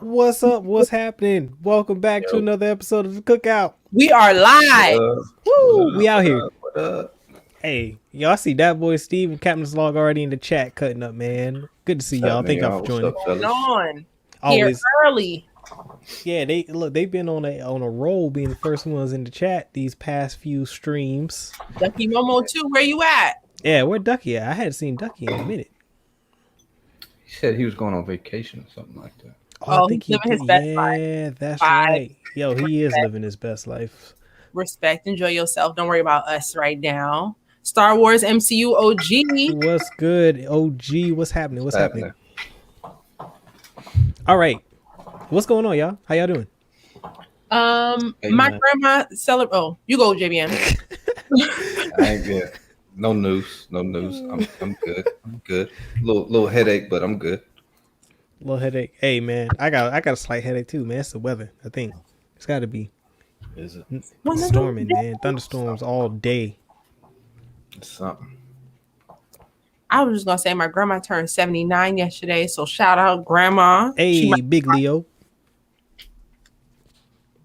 What's up? What's happening? Welcome back to Yo, another episode of the Cookout. We are what live. up? What Woo! We up? out What here. up? What up? Hey, y'all see that boy Steve and Captain's Log already in the chat cutting up, man. Good to see What's y'all. happening, Thank y'all y'all? for What's joining. up, Going fellas? on here Always, early. yeah. They've been on a roll, being the first ones in the chat these past few streams. Ducky Momo too. Where you at? Yeah, where Ducky at? I hadn't seen Ducky in a minute. He said he was going on vacation or something like that. Oh, I Oh, he's think he living did. his best life. Yeah, that's Bye. right. Yo, he is living his best life. Respect. Enjoy yourself. Don't worry about us right now. Star Wars MCU OG. What's good, OG? What's happening? What's What's happening? happening? All right. What's going on, y'all? How y'all doing? Hey, My man. grandma Oh, you go, JBM. I ain't good. No news. No news. I'm good. I'm good. Little headache, but I'm good. Little headache. Hey man, I got a slight headache too, man. It's the weather. I think it's got to be Is it? One of them storming, man. Thunderstorms all day. It's something. I was just gonna say my grandma turned 79 yesterday, so shout out grandma. Hey, big Leo.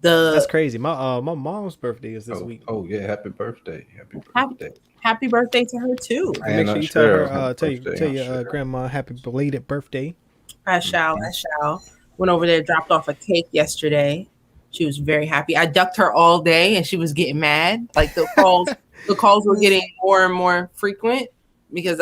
That's The crazy. My mom's birthday is this Oh, week. oh yeah. Happy birthday. Happy happy, birthday. happy birthday to her too. And make And sure you tell Cheryl, her, happy birthday, tell Aunt your Cheryl. grandma happy belated birthday. I shall. I shall. Went over there, dropped off a cake yesterday. She was very happy. I ducked her all day, and she was getting mad. Like the calls were getting more and more frequent because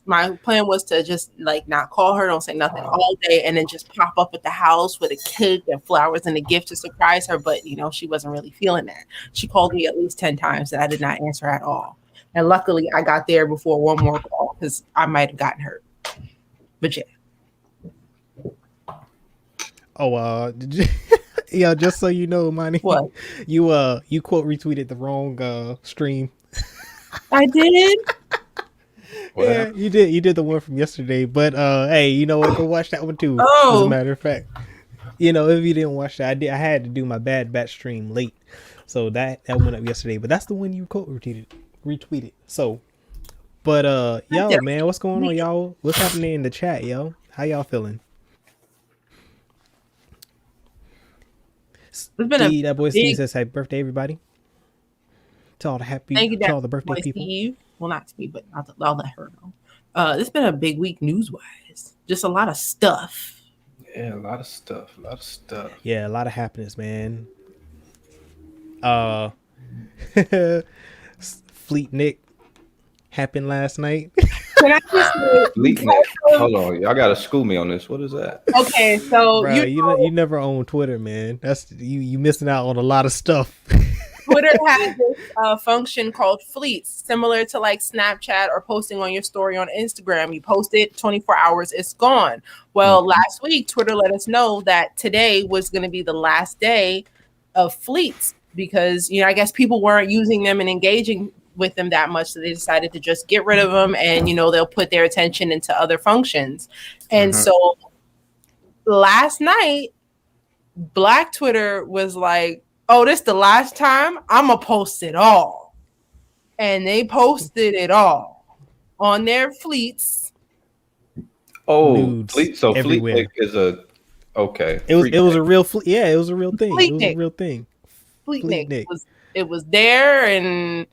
my plan was to just like not call her, don't say nothing all day, and then just pop up at the house with a cake and flowers and a gift to surprise her. But she wasn't really feeling that. She called me at least 10 times, and I did not answer at all. And luckily, I got there before one more call because I might have gotten hurt. But yeah. Oh, did you? Yeah, just so you know, Monty, What? you quote retweeted the wrong stream. I did. What Yeah, happened? you did the one from yesterday, but hey, you know what? Go watch that one too. As a Oh, matter of fact, if you didn't watch that, I had to do my Bad Batch stream late, so that went up yesterday. But that's the one you quote retweeted. So, but yo, man, what's going on, y'all? What's happening in the chat, yo? How y'all feeling? it's been a Steve, that boy Steve big says happy birthday, everybody. To all the thank you, to that all the birthday boy people. Steve. Well, not Steve, but I'll let her know. It's been a big week news wise. Just a lot of stuff. Yeah, a lot of stuff. A lot of stuff. Yeah, a lot of happiness, man. Fleet Nick happened last night. Can I just say, Fleet Nick. Hold on. Y'all got to school me on this. What is that? okay, so Bro, you never own Twitter, man. That's you missing out on a lot of stuff. Twitter has this function called fleets, similar to like Snapchat or posting on your story on Instagram. You post it, 24 hours, it's gone. Well, last week, Twitter let us know that today was going to be the last day of fleets because, I guess people weren't using them and engaging with them that much. So they decided to just get rid of them and, they'll put their attention into other functions. And so last night, Black Twitter was like, oh, this the last time I'm gonna post it all. And they posted it all on their fleets. Oh, Nudes Fleet. So everywhere. Fleet Nick is okay. It was a real fleet. Yeah, it was a real thing. Fleet It was Nick. a real thing. Fleet Fleet Nick Nick. was there, and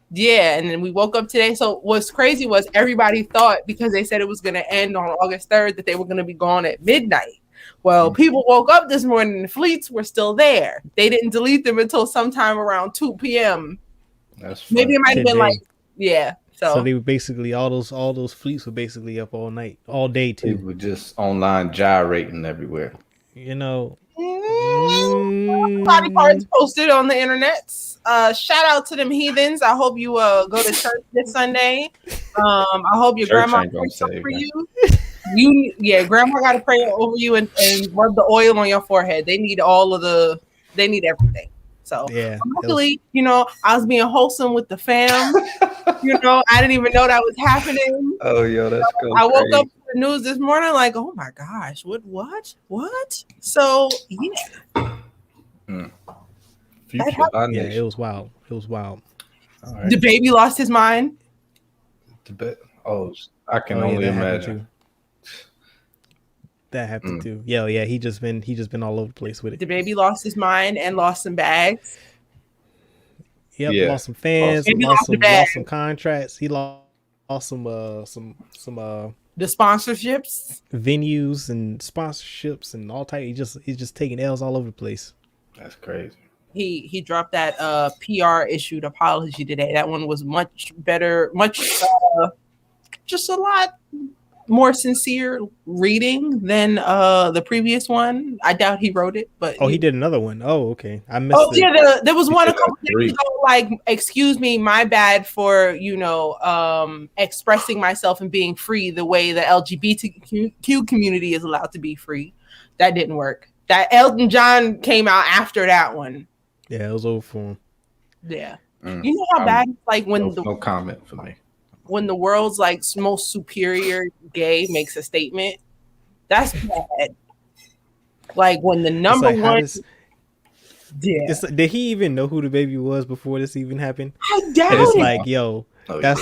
yeah, and then we woke up today. So what's crazy was everybody thought because they said it was gonna end on August 3rd that they were gonna be gone at midnight. Well, people woke up this morning and the fleets were still there. They didn't delete them until sometime around 2 p.m. That's funny. Maybe it might have been Today. like, yeah. So they were basically all those fleets were basically up all night, all day They too. were just online gyrating everywhere. Body parts posted on the internet. Shout out to them heathens. I hope you go to church this Sunday. I hope your Church grandma ain't gonna prays save over me. you. Grandma got to pray over you and rub the oil on your forehead. They need they need everything. So Yeah, luckily, I was being wholesome with the fam. I didn't even know that was happening. Oh, yo, that's cool. I woke up to the news this morning like, oh my gosh, what? So yeah. Future our yeah, nation. it was wild. It was wild. All right. The baby lost his mind. Oh, I can Oh, yeah, only that happened imagine. That happened too. Yeah. He just been all over the place with it. The baby lost his mind and lost some bags. Yep, Yeah. lost some fans, Maybe lost lost the some contracts. He lost some the sponsorships. venues and sponsorships and all type. He's just taking L's all over the place. That's crazy. He dropped that PR issued apology today. That one was much better, just a lot more sincere reading than the previous one. I doubt he wrote it, but he did another one. Oh, okay. I missed it. Yeah, there was one a did couple three. days ago, like, excuse me, my bad for, expressing myself and being free the way the LGBTQ community is allowed to be free. That didn't work. That Elton John came out after that one. Yeah, it was over for him. Yeah. You know how bad it's like when no comment for me. When the world's like most superior gay makes a statement? That's bad. Like when the number one. Did he even know who the baby was before this even happened? I doubt it's it. like, yo, that's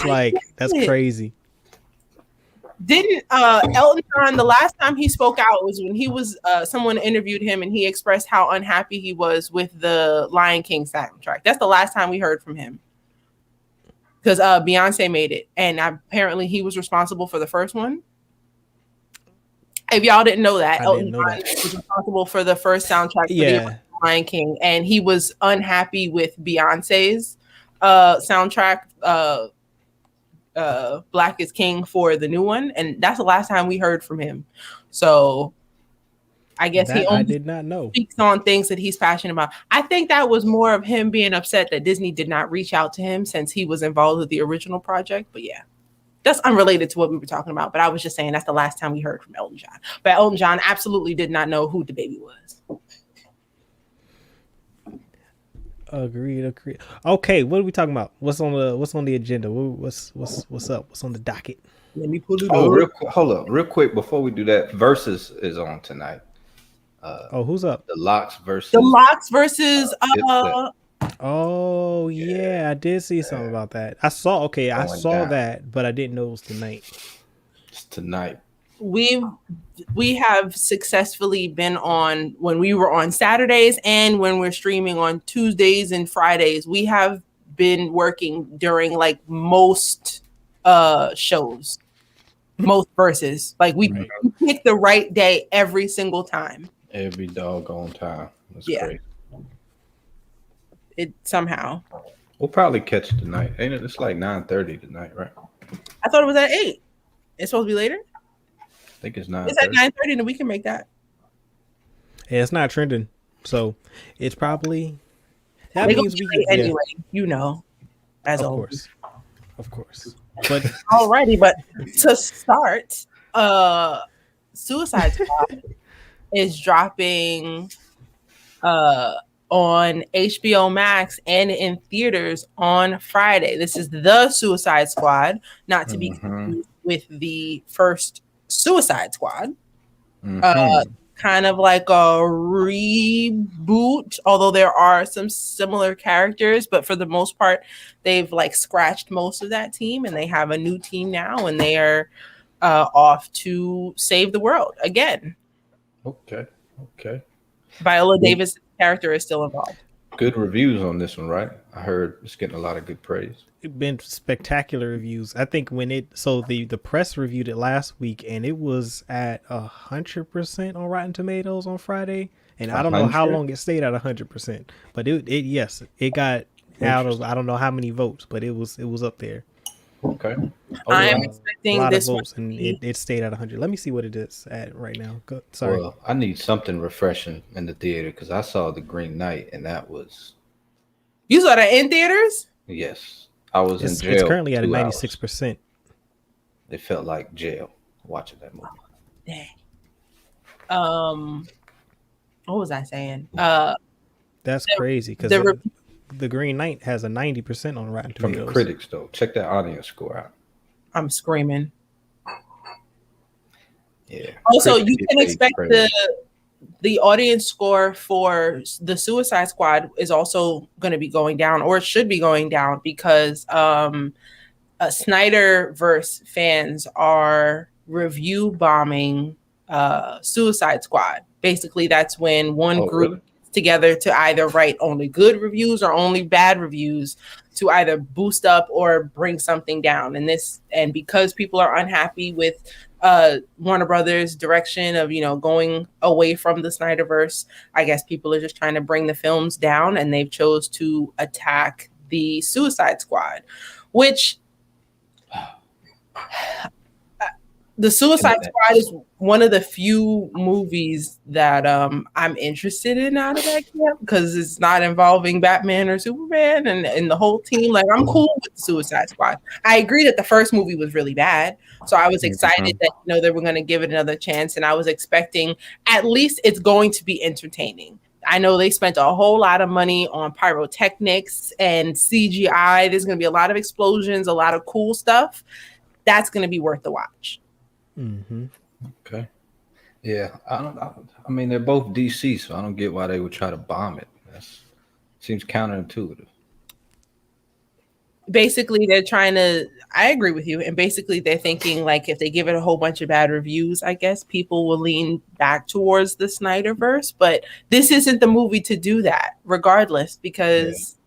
crazy. Didn't Elton John, the last time he spoke out was when he was someone interviewed him and he expressed how unhappy he was with the Lion King soundtrack. That's the last time we heard from him. Because Beyonce made it, and apparently he was responsible for the first one. If y'all didn't know that, Elton John was responsible for the first soundtrack for the Lion King, and he was unhappy with Beyonce's soundtrack, Black is King, for the new one, and that's the last time we heard from him. So I guess I did not know. Speaks on things that he's passionate about. I think that was more of him being upset that Disney did not reach out to him since he was involved with the original project. But yeah, that's unrelated to what we were talking about. But I was just saying that's the last time we heard from Elton John. But Elton John absolutely did not know who the baby was. Agreed. Okay, what are we talking about? What's on the agenda? What's up? What's on the docket? Let me pull it up. Hold up, real quick before we do that. Versus is on tonight. Who's up? The Locks versus. Oh yeah, I did see something about that. I saw that, but I didn't know it was tonight. It's tonight. We have successfully been on when we were on Saturdays and when we're streaming on Tuesdays and Fridays. We have been working during like most shows, most verses. Like we pick the right day every single time. Every doggone time. That's crazy. It somehow. We'll probably catch it tonight. Ain't it? It's like 9:30 tonight, right? I thought it was at 8. It's supposed to be later? I think it's 9:30. It's at 9:30 and we can make that. Yeah, it's not trending. So it's probably that means we can anyway, as always. Of course. But alrighty, but to start, Suicide Squad is dropping on HBO Max and in theaters on Friday. This is the Suicide Squad, not to be confused with the first Suicide Squad. Kind of like a reboot, although there are some similar characters, but for the most part, they've like scratched most of that team and they have a new team now and they are off to save the world again. Okay. Viola Davis' character is still involved. Good reviews on this one, right? I heard it's getting a lot of good praise. It's been spectacular reviews. I think the press reviewed it last week and it was at 100% on Rotten Tomatoes on Friday. And 100? I don't know how long it stayed at 100%, but it got out of I don't know how many votes, but it was up there. Okay. I am expecting a lot this of votes, and it stayed at 100. Let me see what it is at right now. Sorry. Well, I need something refreshing in the theater because I saw The Green Knight, and that was. You saw that in theaters? Yes, I was in jail. It's currently at a 96%. It felt like jail watching that movie. Dang. What was I saying? That's crazy because The Green Knight has a 90% on Rotten Tomatoes. From the critics, though. Check that audience score out. I'm screaming. Yeah. Also, you can expect the audience score for the Suicide Squad is also going to be going down, or it should be going down, because Snyderverse fans are review bombing Suicide Squad. Basically, that's when one Oh, group really? gets together to either write only good reviews or only bad reviews to either boost up or bring something down. And because people are unhappy with Warner Brothers' direction of going away from the Snyderverse, I guess people are just trying to bring the films down, and they've chose to attack the Suicide Squad, which the Suicide Squad is one of the few movies that I'm interested in out of that camp, because it's not involving Batman or Superman and the whole team. Like, I'm cool with the Suicide Squad. I agree that the first movie was really bad, so I was excited that they were going to give it another chance, and I was expecting at least it's going to be entertaining. I know they spent a whole lot of money on pyrotechnics and CGI. There's going to be a lot of explosions, a lot of cool stuff. That's going to be worth the watch. Mm-hmm. Okay. Yeah, I mean, they're both DC, so I don't get why they would try to bomb it. That seems counterintuitive. Basically, they're trying to. I agree with you, and basically, they're thinking like if they give it a whole bunch of bad reviews, I guess people will lean back towards the Snyderverse. But this isn't the movie to do that, regardless, because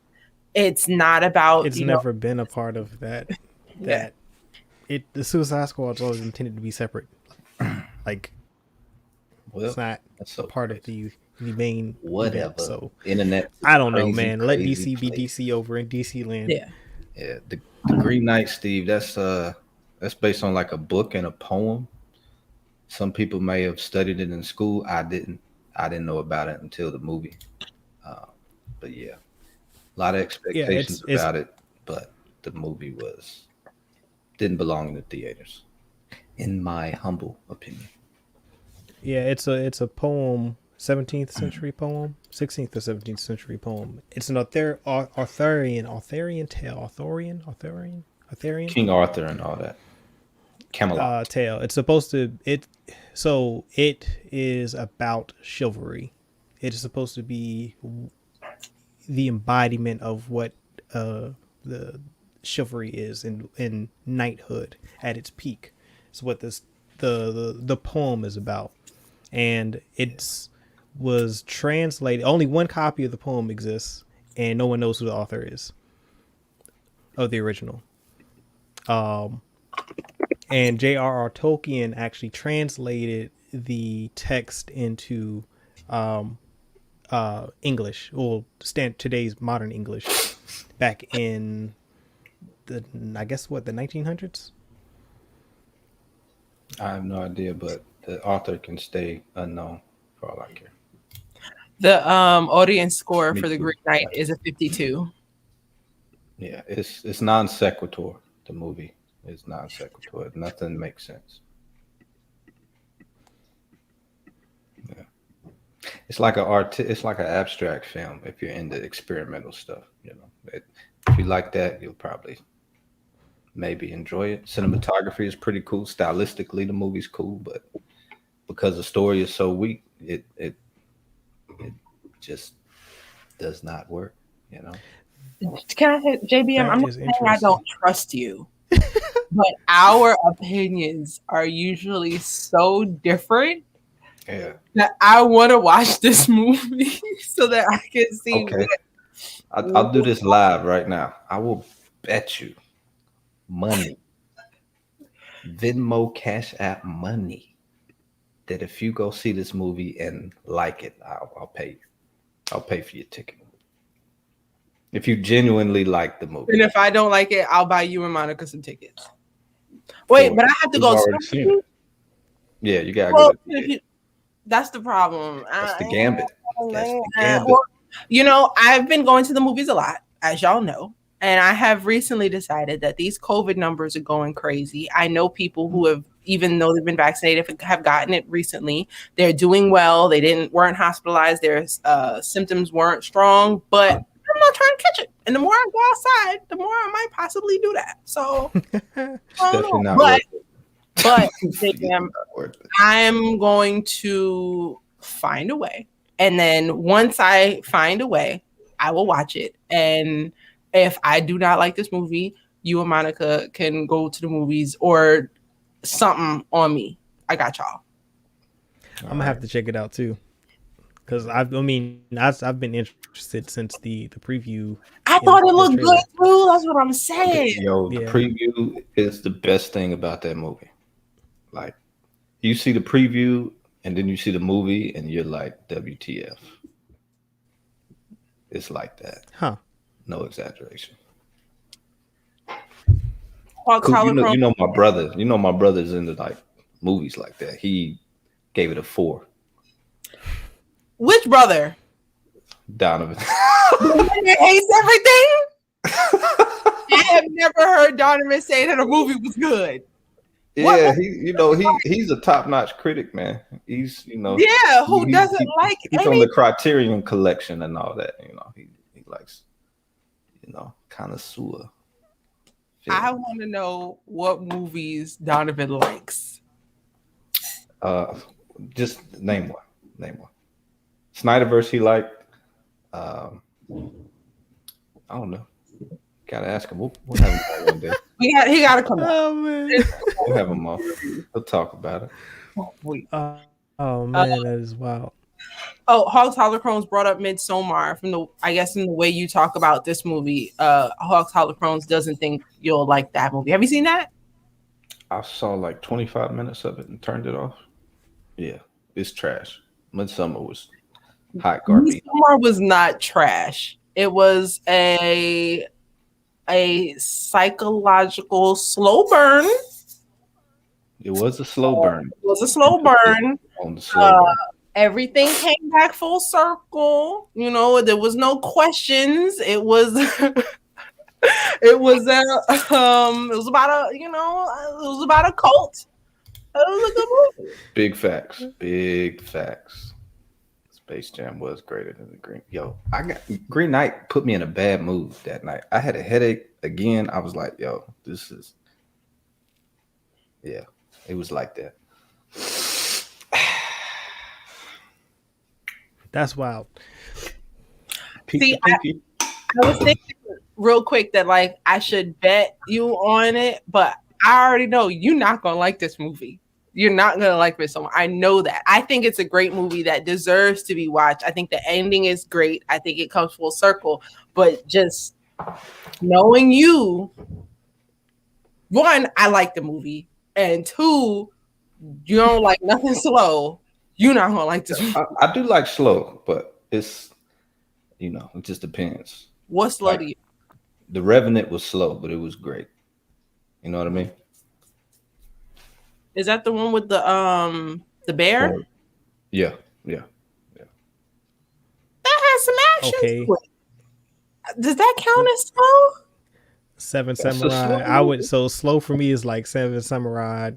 it's not about. It's never been a part of that. The Suicide Squad is always intended to be separate. Like, it's not a part of the main whatever. Event, so internet. I don't know, man. Let DC be DC over in DC land. Yeah. The Green Knight, Steve. That's based on like a book and a poem. Some people may have studied it in school. I didn't know about it until the movie. But yeah, a lot of expectations about it. But the movie didn't belong in the theaters, in my humble opinion. Yeah, it's a poem, 17th century poem, 16th or 17th century poem. It's an Arthurian tale, Arthurian. King Arthur and all that. Camelot tale. It's supposed to it is about chivalry. It is supposed to be the embodiment of what the chivalry is in knighthood at its peak. It's what the poem is about, and was translated. Only one copy of the poem exists, and no one knows who the author is of the original. And J.R.R. Tolkien actually translated the text into English, or today's modern English, back in the 1900s. I have no idea, but the author can stay unknown for all I care. The audience score for The Green Knight is a 52. Yeah, it's non sequitur. The movie is non sequitur. Nothing makes sense. Yeah, it's like it's like an abstract film. If you're into experimental stuff, if you like that, you'll probably maybe enjoy it. Cinematography is pretty cool. Stylistically, the movie's cool, but because the story is so weak, it just does not work. Can I say, JBM? I'm not saying I don't trust you, but our opinions are usually so different. Yeah. That I want to watch this movie so that I can see. Okay. I'll do this live right now. I will bet you money, Venmo, Cash App money, that if you go see this movie and like it, I'll pay you. I'll pay for your ticket. If you genuinely like the movie. And if I don't like it, I'll buy you and Monica some tickets. Wait, but I have to go. Yeah, you gotta go. That's the problem. That's the gambit. Well, I've been going to the movies a lot, as y'all know. And I have recently decided that these COVID numbers are going crazy. I know people who have, even though they've been vaccinated, have gotten it recently. They're doing well. They weren't hospitalized. Their symptoms weren't strong, but I'm not trying to catch it. And the more I go outside, the more I might possibly do that. So, definitely not worth it. But I'm going to find a way. And then once I find a way, I will watch it. And if I do not like this movie, you and Monica can go to the movies or something on me. I got y'all. I'm gonna have to check it out too, because I've been interested since the preview. I thought it looked good too. That's what I'm saying. Yo, the preview is the best thing about that movie. Like, you see the preview and then you see the movie and you're like, WTF. It's like that. Huh. No exaggeration. Cool. You know my brother. You know my brother's into like movies like that. He gave it a 4. Which brother? Donovan. He hates everything. I have never heard Donovan say that a movie was good. Yeah, he's a top-notch critic, man. He's who doesn't like he's on the Criterion Collection and all that. He likes connoisseur. I want to know what movies Donovan likes. Just name one. Snyderverse he liked. I don't know. Gotta ask him. We'll have him on one day. He gotta come on. Oh man. We'll have him on. We'll talk about it. Oh man, that is wild. Hogs Holocrones brought up Midsommar in the way you talk about this movie. Hogs Holocrones doesn't think you'll like that movie. Have you seen that? I saw like 25 minutes of it and turned it off. Yeah, it's trash. Midsommar was hot garbage. Midsommar was not trash. It was a psychological slow burn. It was a slow burn. On the slow burn. Everything came back full circle. There was no questions. It was it was about a cult. It was a good movie. Big facts. Space Jam was greater than the Green. Green Knight put me in a bad mood that night. I had a headache again. I was like, this is. Yeah, it was like that. That's wild. See, I was thinking real quick that I should bet you on it, but I already know you're not gonna like this movie. You're not gonna like Midsommar. I know that. I think it's a great movie that deserves to be watched. I think the ending is great. I think it comes full circle. But just knowing you, one, I like the movie, and two, you don't like nothing slow. You're not gonna like this movie. I do like slow, but it's it just depends. What's slow to you? The Revenant was slow, but it was great. You know what I mean? Is that the one with the bear? Yeah. That has some action to it. Does that count as slow? Seven Samurai. Slow for me is like Seven Samurai.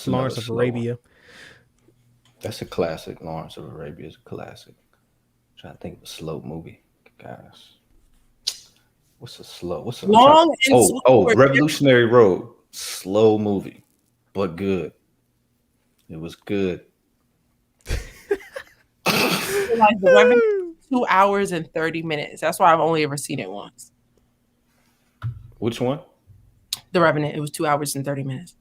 Lawrence of Arabia. That's a classic. Lawrence of Arabia is a classic. I'm trying to think of a slow movie, guys. What's a slow? Long and slow. Revolutionary Road. Slow movie, but good. It was good. The Revenant, 2 hours and 30 minutes. That's why I've only ever seen it once. Which one? The Revenant. It was 2 hours and 30 minutes.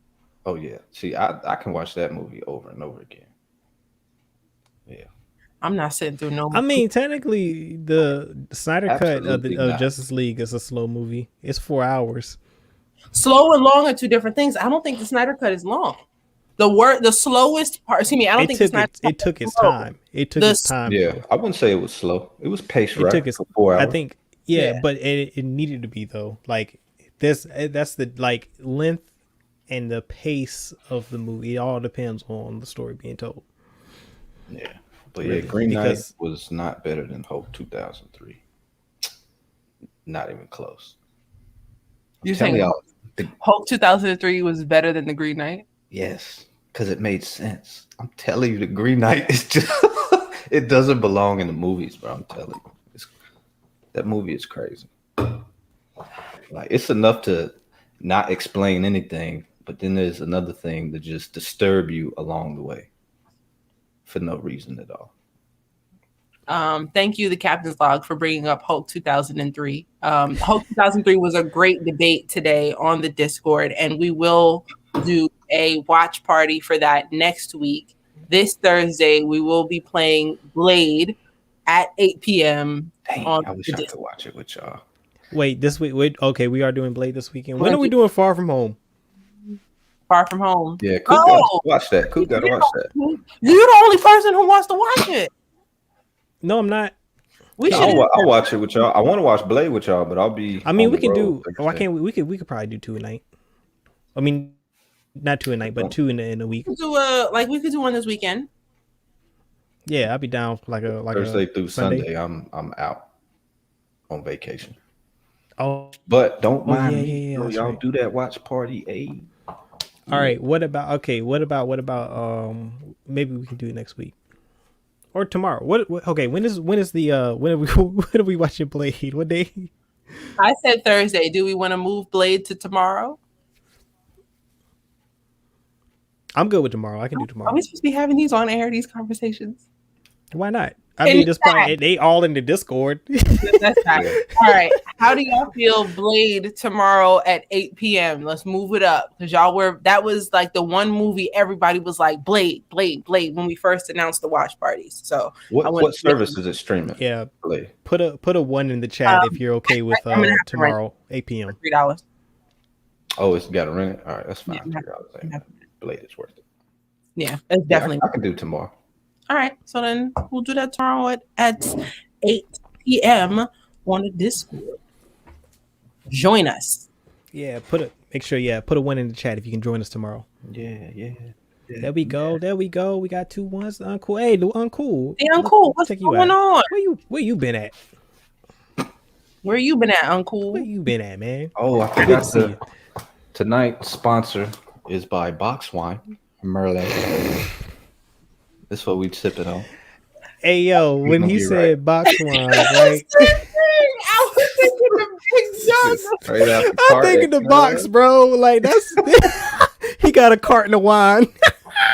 Oh yeah. See, I can watch that movie over and over again. Yeah. I'm not sitting through no movie. I mean, technically, the Snyder cut of Justice League is a slow movie. It's 4 hours. Slow and long are two different things. I don't think the Snyder cut is long. The slowest part. Excuse me. I don't think it took its time. It took its time. Yeah, I wouldn't say it was slow. It was paced right for 4 hours. I think. Yeah, but it needed to be though. Like that's the length and the pace of the movie. It all depends on the story being told. Yeah. But really, Green Knight was not better than Hulk 2003. Not even close. You're saying Hulk 2003 was better than the Green Knight? Yes, because it made sense. I'm telling you, the Green Knight is just it doesn't belong in the movies, bro. I'm telling you. That movie is crazy. Like, it's enough to not explain anything, but then there's another thing to just disturb you along the way. For no reason at all. Thank you, the Captain's Log, for bringing up Hulk 2003. Hulk 2003 was a great debate today on the Discord, and we will do a watch party for that next week. This Thursday, we will be playing Blade at 8 p.m. Dang, on I wish the I Discord. could watch it with y'all. Wait, this week. Wait, okay, we are doing Blade this weekend. When are we doing Far From Home? Far From Home. Yeah, Cook gotta watch that. Cook gotta watch that. You're the only person who wants to watch it. No, I'm not. I'll watch it with y'all. I want to watch Blade with y'all, but I'll be. I mean, we on can the do. road Why Thursday. can't we? We could probably do 2 a night. I mean, not 2 a night, but 2 in a week. We could do one this weekend. Yeah, I'll be down for like Thursday a through Sunday. I'm out on vacation. Oh, But don't mind me. Yeah, that's y'all right. do that watch party. Hey. All right. What about maybe we can do it next week or tomorrow. What okay, when is the when are we when are we watching Blade? What day? I said Thursday. Do we want to move Blade to tomorrow? I'm good with tomorrow. I can do tomorrow. Are we supposed to be having these on air, these conversations? Why not? I mean, this probably they all in the Discord. That's right. All right. How do y'all feel Blade tomorrow at 8 p.m.? Let's move it up because that was like the one movie everybody was like Blade when we first announced the watch parties. So what service is it streaming? Yeah, Blade. put a 1 in the chat if you're okay with tomorrow 8 p.m. $3. Oh, it's got to rent it. All right, that's fine. Yeah, $3. Blade is worth it. Yeah, it's definitely. I can do tomorrow. All right, so then we'll do that tomorrow at 8 p.m. on the Discord. Join us. Yeah, put a 1 in the chat if you can join us tomorrow. Yeah. There we go. We got 2 1s. Uncool. Hey, Uncool. Hey, Uncool, what's going on? Where you been at? Where you been at, Uncool? Where you been at, man? Oh, I forgot tonight's sponsor is by Box Wine, Merlot. That's what we sip it on. Hey, yo, when he said box wine, right? I was thinking the big jug. I'm thinking the box, bro. Like, that's... he got a carton of wine.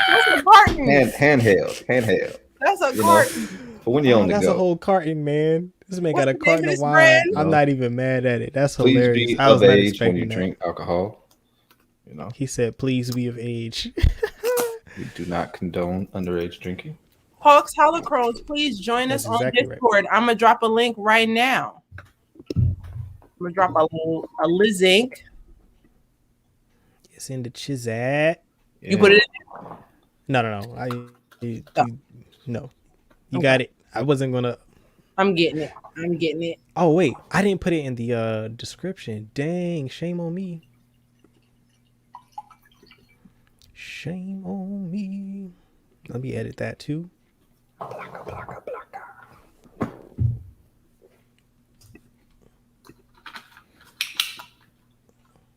What's a carton? Handheld. That's a carton. For when you're on the go. That's a whole carton, man. This man got a carton of wine. Brand? I'm not even mad at it. That's Please hilarious. be I was of not age expecting when you that. drink alcohol. He said, please be of age. We do not condone underage drinking. Hawks Holocrons, please join us on Discord. Right. I'm going to drop a link right now. I'm going to drop a link. It's in the Chizat. Yeah. You put it in? No. No. You got it. I wasn't going to. I'm getting it. Oh, wait. I didn't put it in the description. Dang. Shame on me. Shame on me. Let me edit that too. Blocka.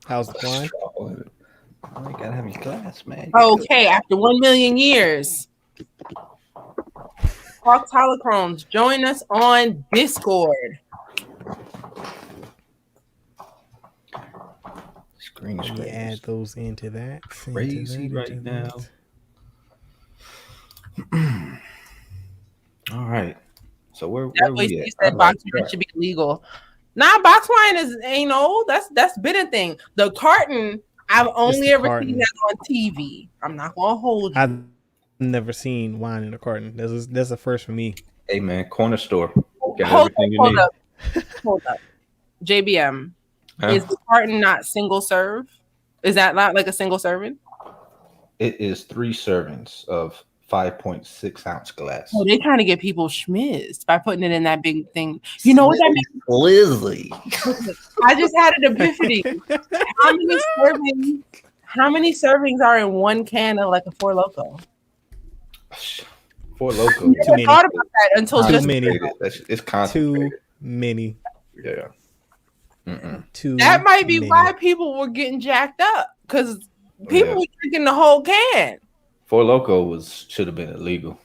How's the wine? Oh, you gotta have your glass, man. Okay, after 1 million years. Hawks Holocrons, join us on Discord. Screen add those into that. Crazy right now. All right. So where we at? Said box wine should be legal. Nah, box wine ain't old. That's been a thing. The carton, I've only ever seen that on TV. I'm not gonna hold you. I've never seen wine in a carton. That's a first for me. Hey man, corner store. Hold up. JBM. Is the carton not single serve? Is that not like a single serving? It is 3 servings of 5.6 ounce glass. Oh, they trying to get people schmizzed by putting it in that big thing. You know what that means? Lizzie. I just had an epiphany. How many servings are in one can of like a Four Loko? 4 Loko. I never thought about that until too just many. It's concentrated. Too many. Yeah. That might be why people were getting jacked up because people were drinking the whole can. 4 Loko should have been illegal.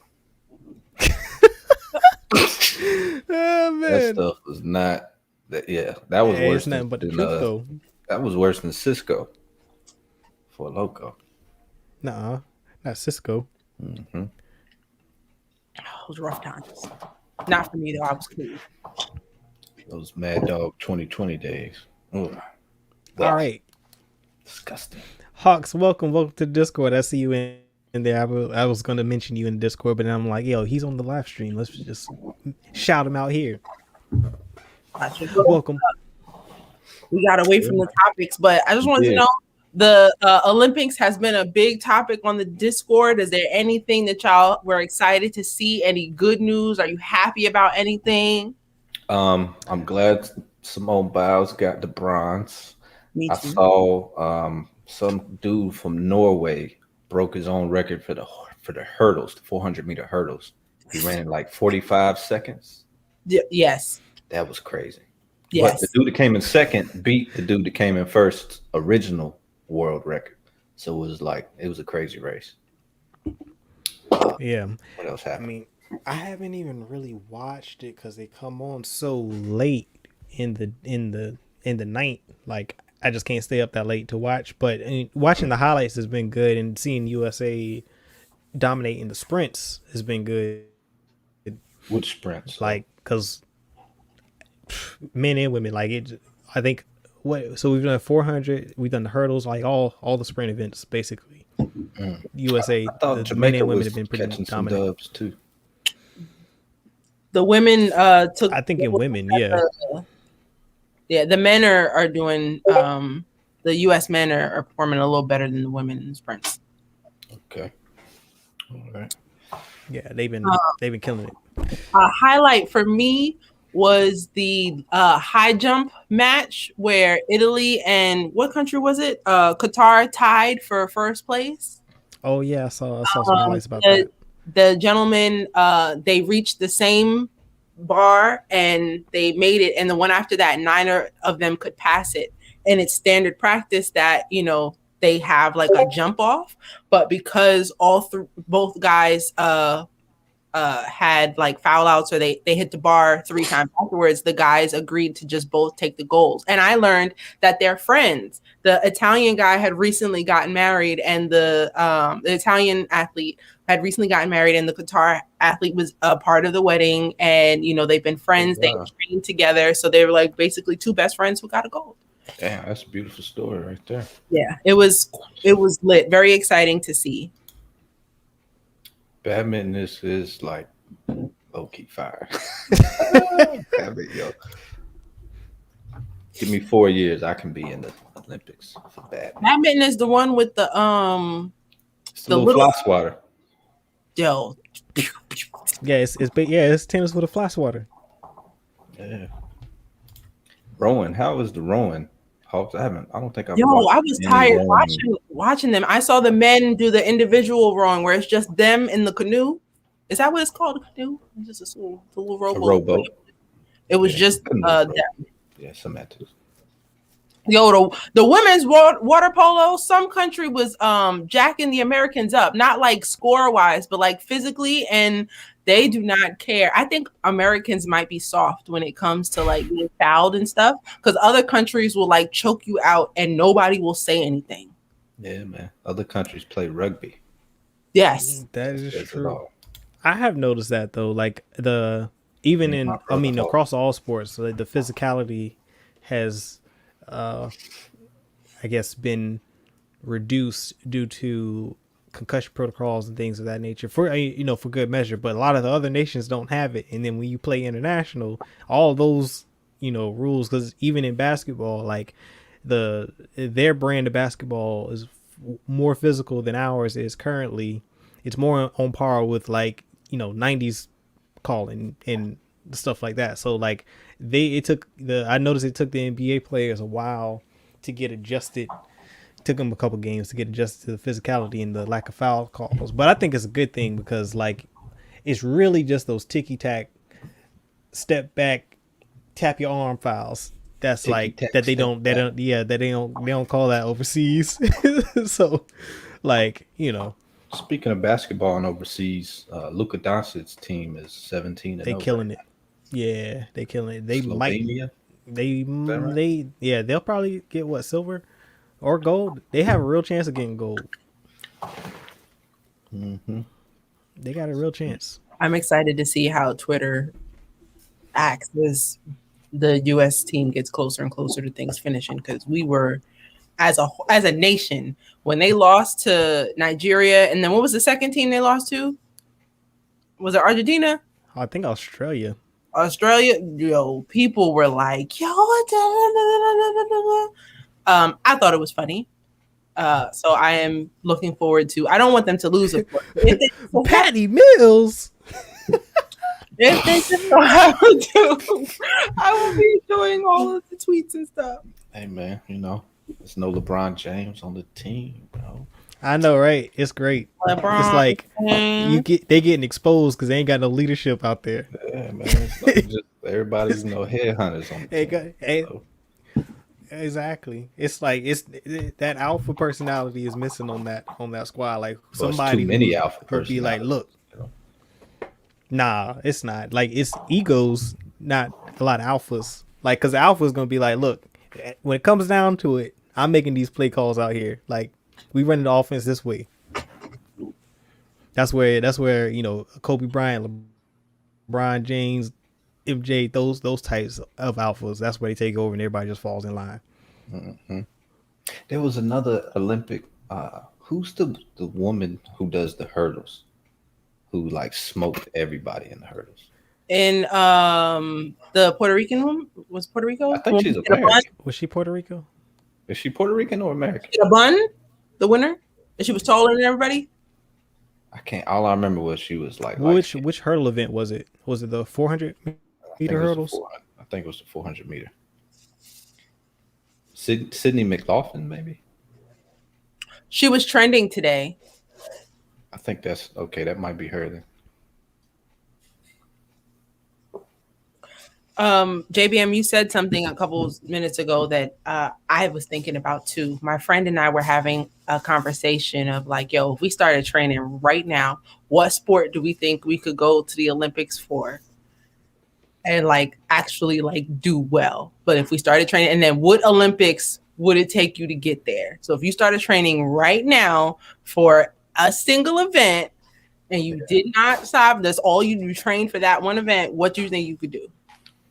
Oh, man. That stuff was not. That was worse than Cisco. That was worse than Cisco. 4 Loko. Nuh-uh, not Cisco. Mm-hmm. Oh, those rough times. Not for me though. I was cool. Those Mad Dog 2020 days. Ugh. All right. Disgusting. Hawks, welcome to the Discord. I see you in there. I was going to mention you in the Discord, but then I'm like, yo, he's on the live stream. Let's just shout him out here. Welcome. We got away from the topics, but I just wanted to know, the Olympics has been a big topic on the Discord. Is there anything that y'all were excited to see? Any good news? Are you happy about anything? I'm glad Simone Biles got the bronze. Me too. I saw some dude from Norway broke his own record for the hurdles, the 400-meter hurdles. He ran in like 45 seconds. Yes. That was crazy. Yes. But the dude that came in second beat the dude that came in first original world record. So it was a crazy race. Yeah. What else happened? I mean, I haven't even really watched it because they come on so late in the night. Like, I just can't stay up that late to watch. But watching the highlights has been good, and seeing USA dominating the sprints has been good. Which sprints? Like, because men and women, like it. I think so we've done 400, we've done the hurdles, like all the sprint events basically. USA, the men and women have been pretty catching dominant. some dubs too. The women took. I think in women, yeah. Yeah, the men are doing. The U.S. men are performing a little better than the women in the sprints. Okay. All right. Yeah, they've been killing it. A highlight for me was the high jump match where Italy and what country was it? Qatar tied for first place. Oh yeah, I saw some highlights about that. The gentlemen, they reached the same bar and they made it, and the one after that, 9 of them could pass it. And it's standard practice that they have like a jump off, but because both guys had like foul outs or they hit the bar 3 times afterwards, the guys agreed to just both take the goals. And I learned that they're friends. The Italian guy had recently gotten married, and the Italian athlete had recently gotten married, and the Qatar athlete was a part of the wedding. And they've been friends. They trained together, so they were like basically 2 best friends who got a gold. Damn, that's a beautiful story right there. Yeah, it was lit. Very exciting to see. Badminton is like low-key fire. Yo. Give me 4 years, I can be in the Olympics for badminton. Badminton is the one with the it's the little fly swatter. Yo. Yeah, it's tennis with a fly swatter. Yeah. Rowing, how is the rowing? I don't think I've. I was tired watching them. I saw the men do the individual rowing where it's just them in the canoe. Is that what it's called? A canoe? It's just a little rowboat. It was just them. Yeah, semantics. Yo, the women's water polo, some country was jacking the Americans up, not like score wise, but like physically, and they do not care. I think Americans might be soft when it comes to like being fouled and stuff, because other countries will like choke you out and nobody will say anything. Yeah, man. Other countries play rugby. Yes, that is true. I have noticed that though, like across all sports, like the physicality has, I guess, been reduced due to concussion protocols and things of that nature for good measure. But a lot of the other nations don't have it, and then when you play international, all those rules, because even in basketball, like their brand of basketball is more physical than ours is currently. It's more on par with like 90s calling and stuff like that. So like I noticed it took the NBA players a while to get adjusted. Took them a couple games to get adjusted to the physicality and the lack of foul calls. But I think it's a good thing because like it's really just those ticky-tack, step back, tap your arm fouls. That's like that they don't call that overseas. So like, Speaking of basketball and overseas, Luka Doncic's team is 17 and they killing it. Yeah, they killing it. They Slovenia? They'll probably get silver or gold. They have a real chance of getting gold. Mm-hmm. They got a real chance. I'm excited to see how Twitter acts as the U.S. team gets closer and closer to things finishing, because we were as a nation when they lost to Nigeria, and then what was the second team they lost to? Was it Argentina? I think Australia. Australia? Yo, people were like, yo, I thought it was funny. So I am looking forward to. I don't want them to lose, of course. Patty Mills. If they just know how to do, I will be doing all of the tweets and stuff. Hey man, there's no LeBron James on the team, bro. I know, right? It's great. LeBron it's like James. they getting exposed because they ain't got no leadership out there. Yeah, man. It's like just everybody's headhunters on the team. So. Exactly. It's like that alpha personality is missing on that squad. Like somebody too many alpha would be like, look, nah, it's not. Like it's egos, not a lot of alphas. Like because the alpha is gonna be like, look, when it comes down to it, I'm making these play calls out here. Like we running the offense this way. That's where Kobe Bryant, LeBron James, MJ, those types of alphas, that's where they take over and everybody just falls in line. Mm-hmm. There was another Olympic. Who's the woman who does the hurdles? Who like smoked everybody in the hurdles? And the Puerto Rican woman was Puerto Rico. I think she's American. Was she Puerto Rico? Is she Puerto Rican or American? A bun, the winner, and she was taller than everybody. I can't. All I remember was she was like. Which hurdle event was it? Was it the 400 meter hurdles? I think it was the 400 meter. Sydney McLaughlin, maybe. She was trending today. I think that's okay. That might be her then. JBM, you said something a couple minutes ago that I was thinking about too. My friend and I were having a conversation of like, yo, if we started training right now, what sport do we think we could go to the Olympics for? And like actually like do well. But if we started training, and then what Olympics would it take you to get there? So if you started training right now for a single event and you did not stop, that's all you trained for that one event, what do you think you could do?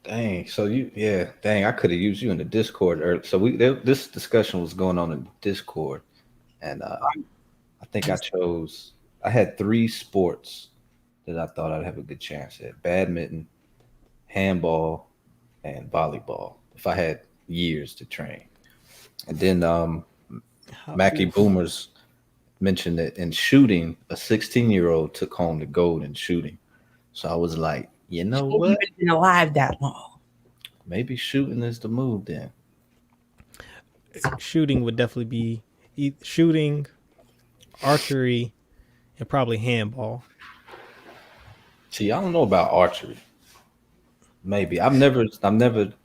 Dang. So I could have used you in the Discord earlier. So this discussion was going on in Discord, and I think I had 3 sports that I thought I'd have a good chance at: badminton, handball, and volleyball. If I had years to train, and then Mackie Boomers mentioned that in shooting, a 16-year-old took home the gold in shooting. So I was like, you know what? You've been alive that long. Maybe shooting is the move then. Shooting would definitely be shooting, archery, and probably handball. See, I don't know about archery. Maybe I've never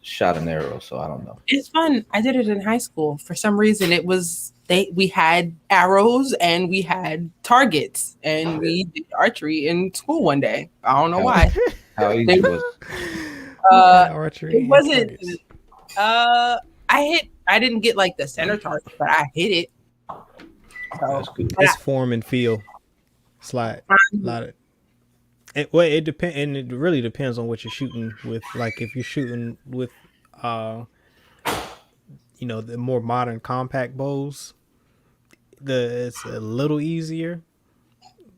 shot an arrow, so I don't know. It's fun. I did it in high school. For some reason, it was we had arrows and we had targets, and we did archery in school one day. I don't know why. How easy was archery? It wasn't. I didn't get like the center target, but I hit it. So That's good. It's form and feel. Slide. A lot of. It depends, and it really depends on what you're shooting with. Like if you're shooting with, the more modern compact bows, it's a little easier.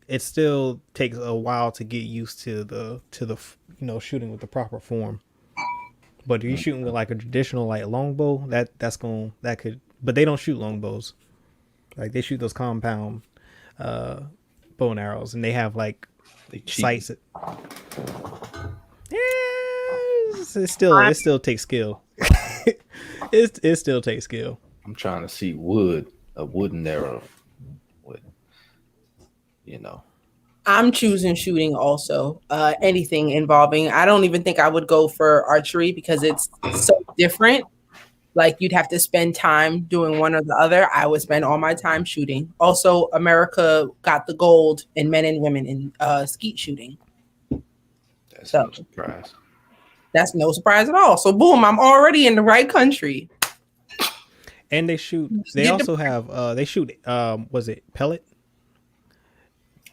It still takes a while to get used to the shooting with the proper form. But if you're shooting with like a traditional like longbow, that could. But they don't shoot longbows. Like they shoot those compound bow and arrows, and they have like. Sights it. Yeah, it still takes skill. it still takes skill. I'm trying to see a wooden arrow with, I'm choosing shooting also. Anything involving. I don't even think I would go for archery because it's so different. Like you'd have to spend time doing one or the other. I would spend all my time shooting. Also, America got the gold in men and women in skeet shooting. That's no surprise. That's no surprise at all. So boom, I'm already in the right country. And they shoot. They also have. They shoot. Was it pellet?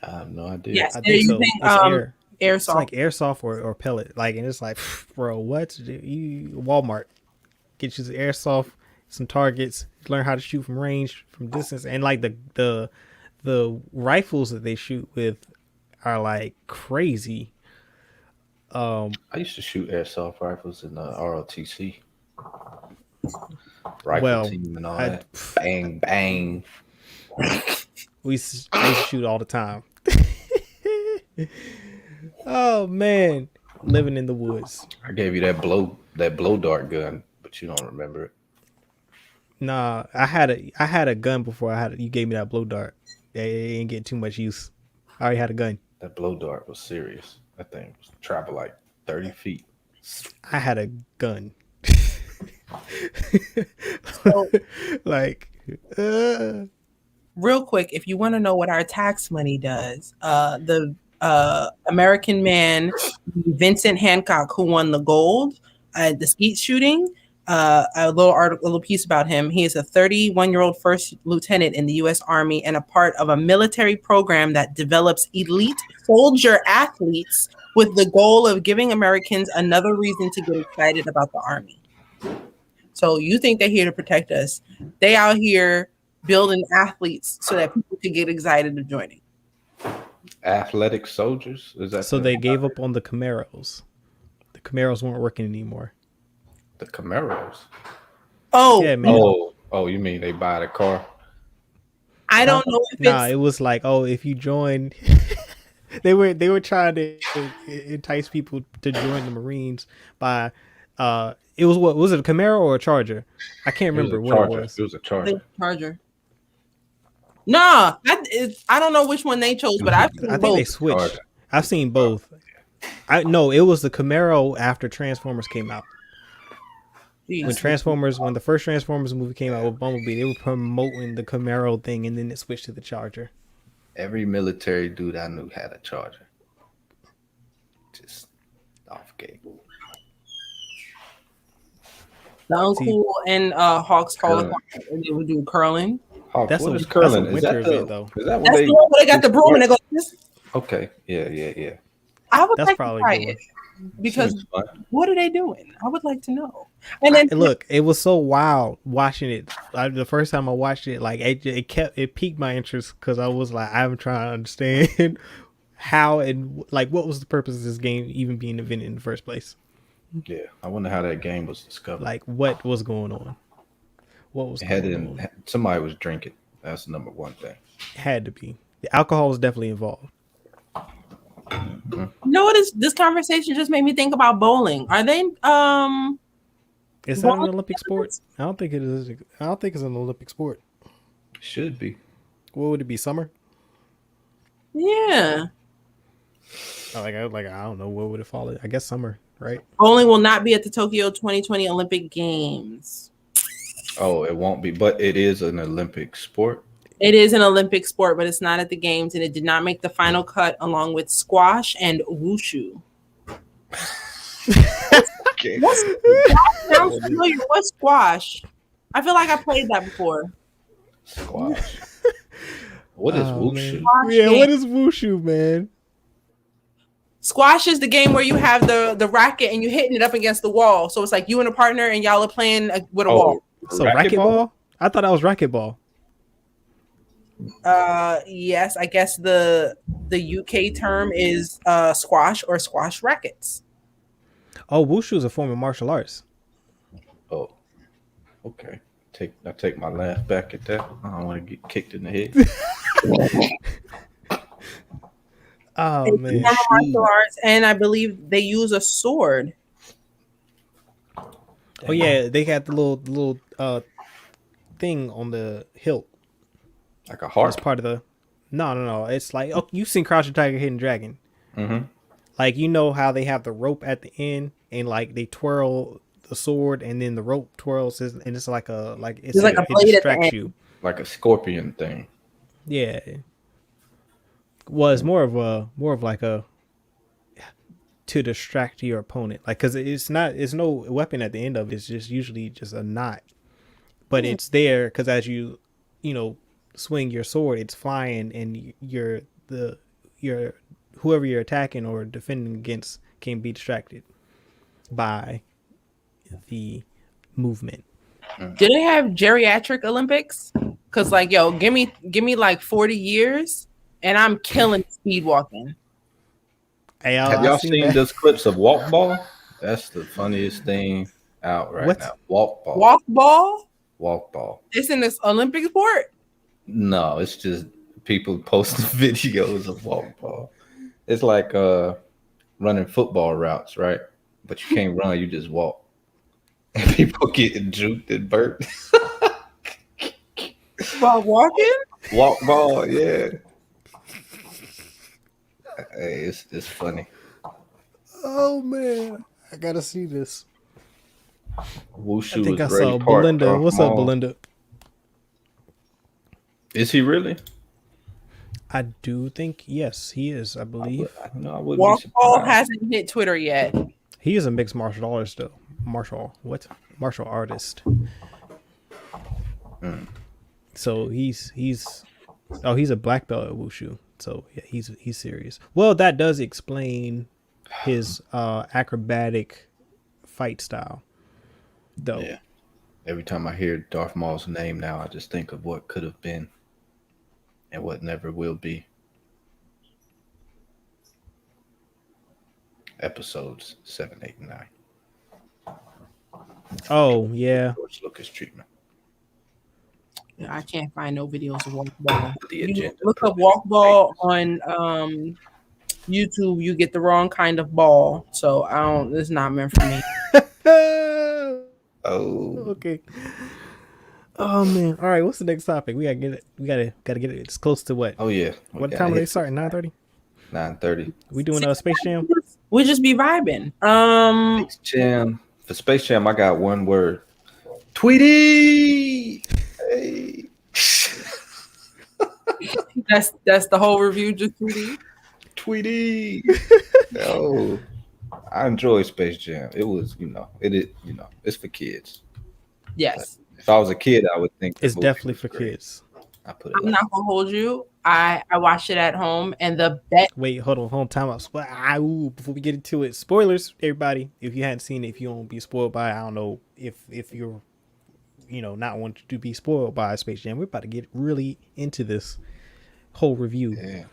I have no idea. Yes, I they're think so. using Airsoft. It's like airsoft or pellet. Like, and it's like, bro, what? You Walmart. Get you the airsoft some targets, learn how to shoot from range, from distance, and like the rifles that they shoot with are like crazy. I used to shoot airsoft rifles in the ROTC rifle Well, team and all I that. Bang bang. I used to shoot all the time. Oh man, living in the woods. I gave you that blow dart gun, but you don't remember it. Nah, I had a gun before you gave me that blow dart. It ain't getting too much use. I already had a gun. That blow dart was serious. That thing was travel like 30 feet. I had a gun. So, Like, real quick, if you want to know what our tax money does, the American man Vincent Hancock, who won the gold at the skeet shooting, a little piece about him. He is a 31-year-old first lieutenant in the U.S. Army and a part of a military program that develops elite soldier athletes with the goal of giving Americans another reason to get excited about the Army. So you think they're here to protect us? They out here building athletes so that people can get excited of joining. Athletic soldiers? Is that so they gave up on the Camaros. The Camaros weren't working anymore. the Camaros? Oh, Yeah, man. Oh, you mean they buy the car? I don't know if Nah, it's it was like, oh, if you join, they were trying to entice people to join the Marines by, it was what was it, a Camaro or a Charger? I can't remember what it was. It was a Charger. Charger. Nah, I don't know which one they chose, but I've seen I think both. they switched. Charger. I've seen both. It was the Camaro after Transformers came out. Jeez. When the first Transformers movie came out with Bumblebee, they were promoting the Camaro thing, and then it switched to the Charger. Every military dude I knew had a Charger. Just off gate. The Uncle and Hawks Curling. they would do curling. Hawk, That's what a- is curling? that's a Is that winter the, event, though. Is that what That's they? the one where they got the broom and they go. Okay, yeah. I would That's like probably to try cool. it because Seems fun. what are they doing? I would like to know. And then Look, it was so wild watching it. The first time I watched it, like it piqued my interest because I was like, I'm trying to understand how and like what was the purpose of this game even being invented in the first place. Yeah, I wonder how that game was discovered. Like what was going on? What was going on? Somebody was drinking. That's the number one thing. Had to be. The alcohol was definitely involved. you know what is this conversation just made me think about bowling. Are they Is that an Olympic sport? I don't think it is. I don't think it's an Olympic sport. Should be. What would it be? Summer? yeah. I don't know. What would it fall in? I guess summer, right? Bowling will not be at the Tokyo 2020 Olympic Games. Oh, it won't be, but it is an Olympic sport. It is an Olympic sport, but it's not at the games, and it did not make the final cut along with squash and wushu. Okay. Sounds familiar. What's squash? I feel like I played that before. Squash. What is wushu? Yeah, what is wushu, man? Squash is the game where you have the racket and you're hitting it up against the wall. So it's like you and a partner and y'all are playing with a wall. So racquetball? I thought that was racquetball. Yes, I guess the UK term is squash or squash rackets. Oh, wushu is a form of martial arts. Oh, okay. I take my laugh back at that. I don't want to get kicked in the head. Oh It's man. martial arts, and I believe they use a sword. Oh yeah, they got the little thing on the hilt. Like a That's heart. part of the. No. It's like, oh, you've seen Crouching Tiger, Hidden Dragon. Mm-hmm. Like, you know how they have the rope at the end, and like they twirl the sword, and then the rope twirls, and it's like a There's like a it blade at the distracts end. you. Like a scorpion thing. Yeah. Well, it's more of like a to distract your opponent, like because it's no weapon at the end of it. It's just usually just a knot, but it's there because as you swing your sword, it's flying, and your whoever you're attacking or defending against can be distracted by the movement. Do they have geriatric Olympics? Because like, yo, give me like 40 years, and I'm killing speed walking. Hey, Have y'all seen those clips of walk ball? That's the funniest thing out right now. Walk ball. Walk ball. Walk ball. It's in this Olympic sport. No, it's just people posting videos of walk ball. It's like running football routes, right? But you can't run; you just walk. And people getting juked and burped. While walking? Walk ball, yeah. Hey, it's funny. Oh man, I gotta see this. Wushu I think I is Grady saw Park, Belinda. What's up, Belinda? Is he really? I do think yes, he is. I believe. I wouldn't Walk be ball surprised. hasn't hit Twitter yet. He is a mixed martial artist, though. Martial artist. So he's a black belt at Wushu. So yeah, he's serious. Well, that does explain his acrobatic fight style, though. Yeah. Every time I hear Darth Maul's name now, I just think of what could have been and what never will be. Episodes 7, 8, and 9. Oh yeah. George Lucas treatment. I can't find no videos of walk ball. You look up walk ball on YouTube. You get the wrong kind of ball, so I don't. It's not meant for me. Oh, okay. Oh man. All right. What's the next topic? We gotta get it. We gotta get it. It's close to what? Oh yeah. What time are they starting? 9:30. 9:30. We doing a Space Jam? We just be vibing. Space Jam. For Space Jam, I got one word. Tweety. Hey. That's the whole review. Just Tweety. Tweety. No. I enjoy Space Jam. It was, it's for kids. Yes. But if I was a kid, I would think it's definitely for kids. I'm not gonna hold you. I watched it at home, and the bet. Wait, hold on, time out. Before we get into it, spoilers, everybody. If you hadn't seen it, if you don't be spoiled by it, I don't know if you're, not wanting to be spoiled by Space Jam. We're about to get really into this whole review. Yeah,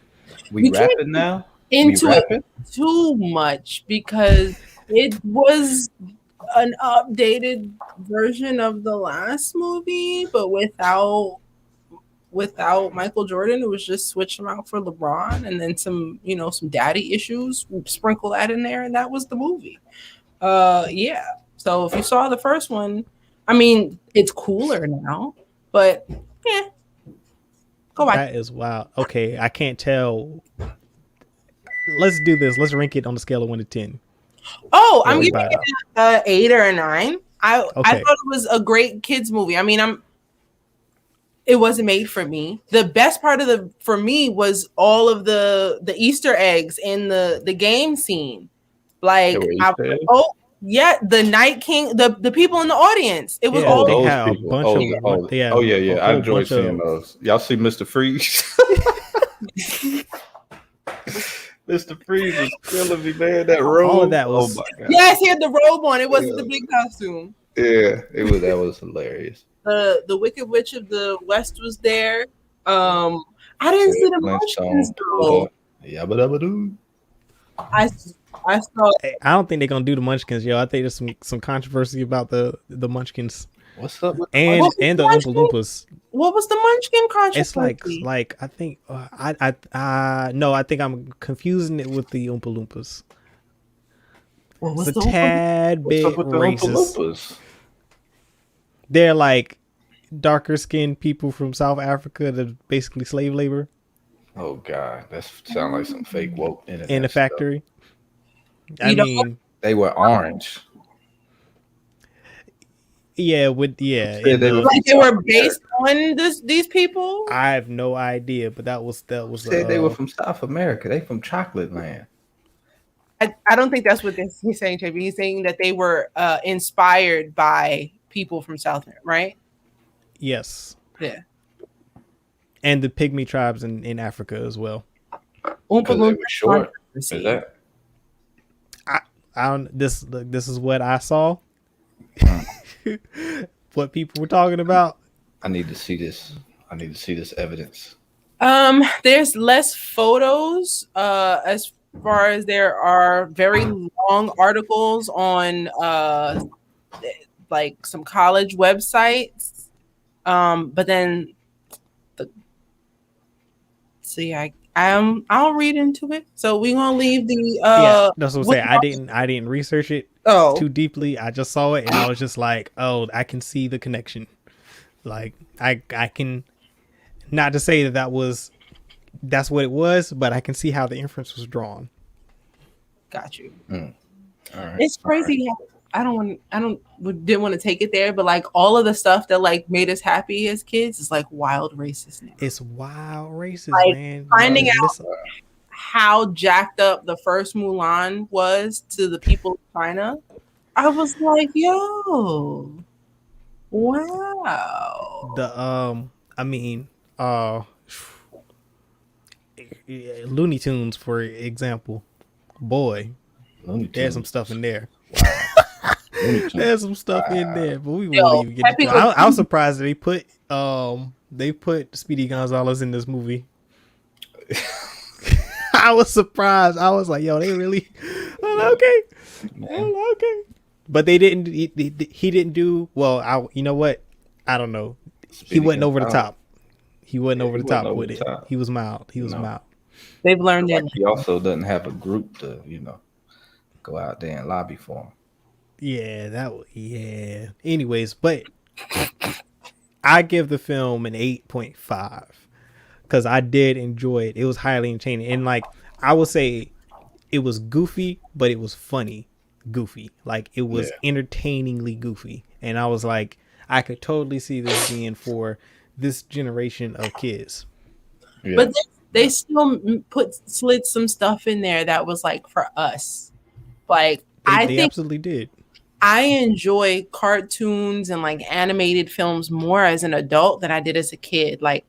we rapping now. Into it too much because it was an updated version of the last movie, but without Michael Jordan. It was just switch him out for LeBron, and then some daddy issues, sprinkle that in there, and that was the movie. Yeah. So if you saw the first one, I mean, it's cooler now, but yeah. Go back. That is wild. Okay, I can't tell. Let's do this. Let's rank it on the scale of 1 to 10. Oh, I'm giving it an 8 or a 9. I thought it was a great kids movie. I mean, it wasn't made for me. The best part for me was all of the Easter eggs in the game scene. Like, the Night King, the people in the audience. It was all those have people. A bunch of I enjoyed seeing those. Y'all see Mr. Freeze? Mr. Freeze was killing me, man. That robe. All of that was. Oh my God. Yes, he had the robe on. It wasn't the big costume. Yeah, it was. That was hilarious. The Wicked Witch of the West was there. I didn't see the Munchkins though. I saw. I don't think they're gonna do the Munchkins, yo. I think there's some controversy about the Munchkins. What's up with and the Oompa Loompas? What was the Munchkin controversy? It's like I think I think I'm confusing it with the Oompa Loompas. What was it's a tad bit racist. They're like darker skinned people from South Africa that basically slave labor. Oh God, that sounds like some fake woke in a factory. Stuff. I mean, they were orange. Yeah, they were based on these people. I have no idea, but that was. They were from South America. They from Chocolate Land. I don't think that's what he's saying, JB. He's saying that they were inspired by people from South America, right? Yes. Yeah. And the pygmy tribes in Africa as well. Oompa Loompa short. Is that? I don't. This is what I saw. what people were talking about? I need to see this. I need to see this evidence. There's less photos, as far as there are very long articles on like some college websites. But then I'll read into it. So we're gonna leave the Yeah, that's what I'm saying. I didn't research it too deeply. I just saw it and I was just like, oh, I can see the connection. Like I can, not to say that's what it was, but I can see how the inference was drawn. Got you. All right. It's crazy. Right. Didn't want to take it there, but like all of the stuff that like made us happy as kids is like wild racist now. It's wild racist, like, man. Finding out how jacked up the first Mulan was to the people of China, I was like, yo, wow. Looney Tunes, for example, boy, there's some stuff in there. Wow. There's some stuff in there, but we won't even get into it. I was surprised that they put Speedy Gonzalez in this movie. I was surprised. I was like, yo, they really okay. But they didn't. He didn't do well. You know what? I don't know. He wasn't over the top. He wasn't over the top with it. He was mild. Mild. They've learned that. He also doesn't have a group to, go out there and lobby for him. Yeah. Anyways, but I give the film an 8.5 because I did enjoy it. It was highly entertaining, and like I would say, it was goofy, but it was funny. Goofy, like it was entertainingly goofy, and I was like, I could totally see this being for this generation of kids. Yeah. But they still slid some stuff in there that was like for us. Like I think absolutely did. I enjoy cartoons and like animated films more as an adult than I did as a kid. Like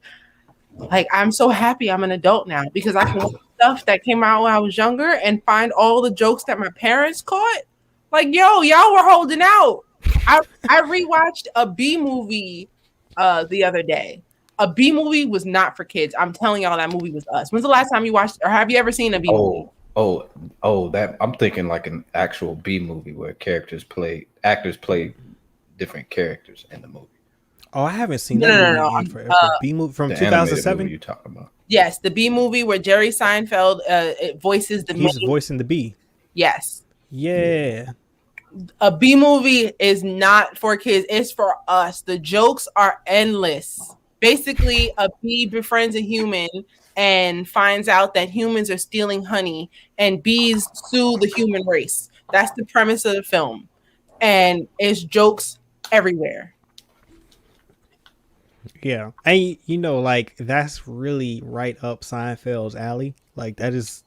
I'm so happy I'm an adult now because I can watch stuff that came out when I was younger and find all the jokes that my parents caught. Like, yo, y'all were holding out. I rewatched a B movie the other day. A B movie was not for kids. I'm telling y'all that movie was us. When's the last time you watched, or have you ever seen a B movie? That I'm thinking like an actual B movie where actors play different characters in the movie. Oh, I haven't seen that movie forever. B movie from 2007. You talking about? Yes, the B movie where Jerry Seinfeld voices the. He's voicing the bee. Yes. Yeah. A B movie is not for kids. It's for us. The jokes are endless. Basically, a bee befriends a human and finds out that humans are stealing honey, and bees sue the human race. That's the premise of the film, and it's jokes everywhere. Yeah, and like that's really right up Seinfeld's alley. Like that is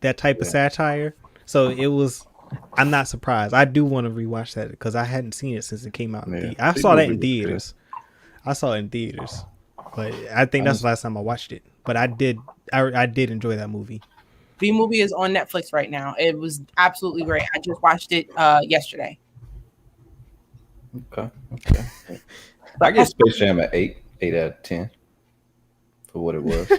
that type of satire. So it was. I'm not surprised. I do want to rewatch that because I hadn't seen it since it came out. I saw that in theaters. But I think that's the last time I watched it. But I did enjoy that movie. B movie is on Netflix right now. It was absolutely great. I just watched it yesterday. Okay. I give Space Jam an 8 out of 10 for what it was.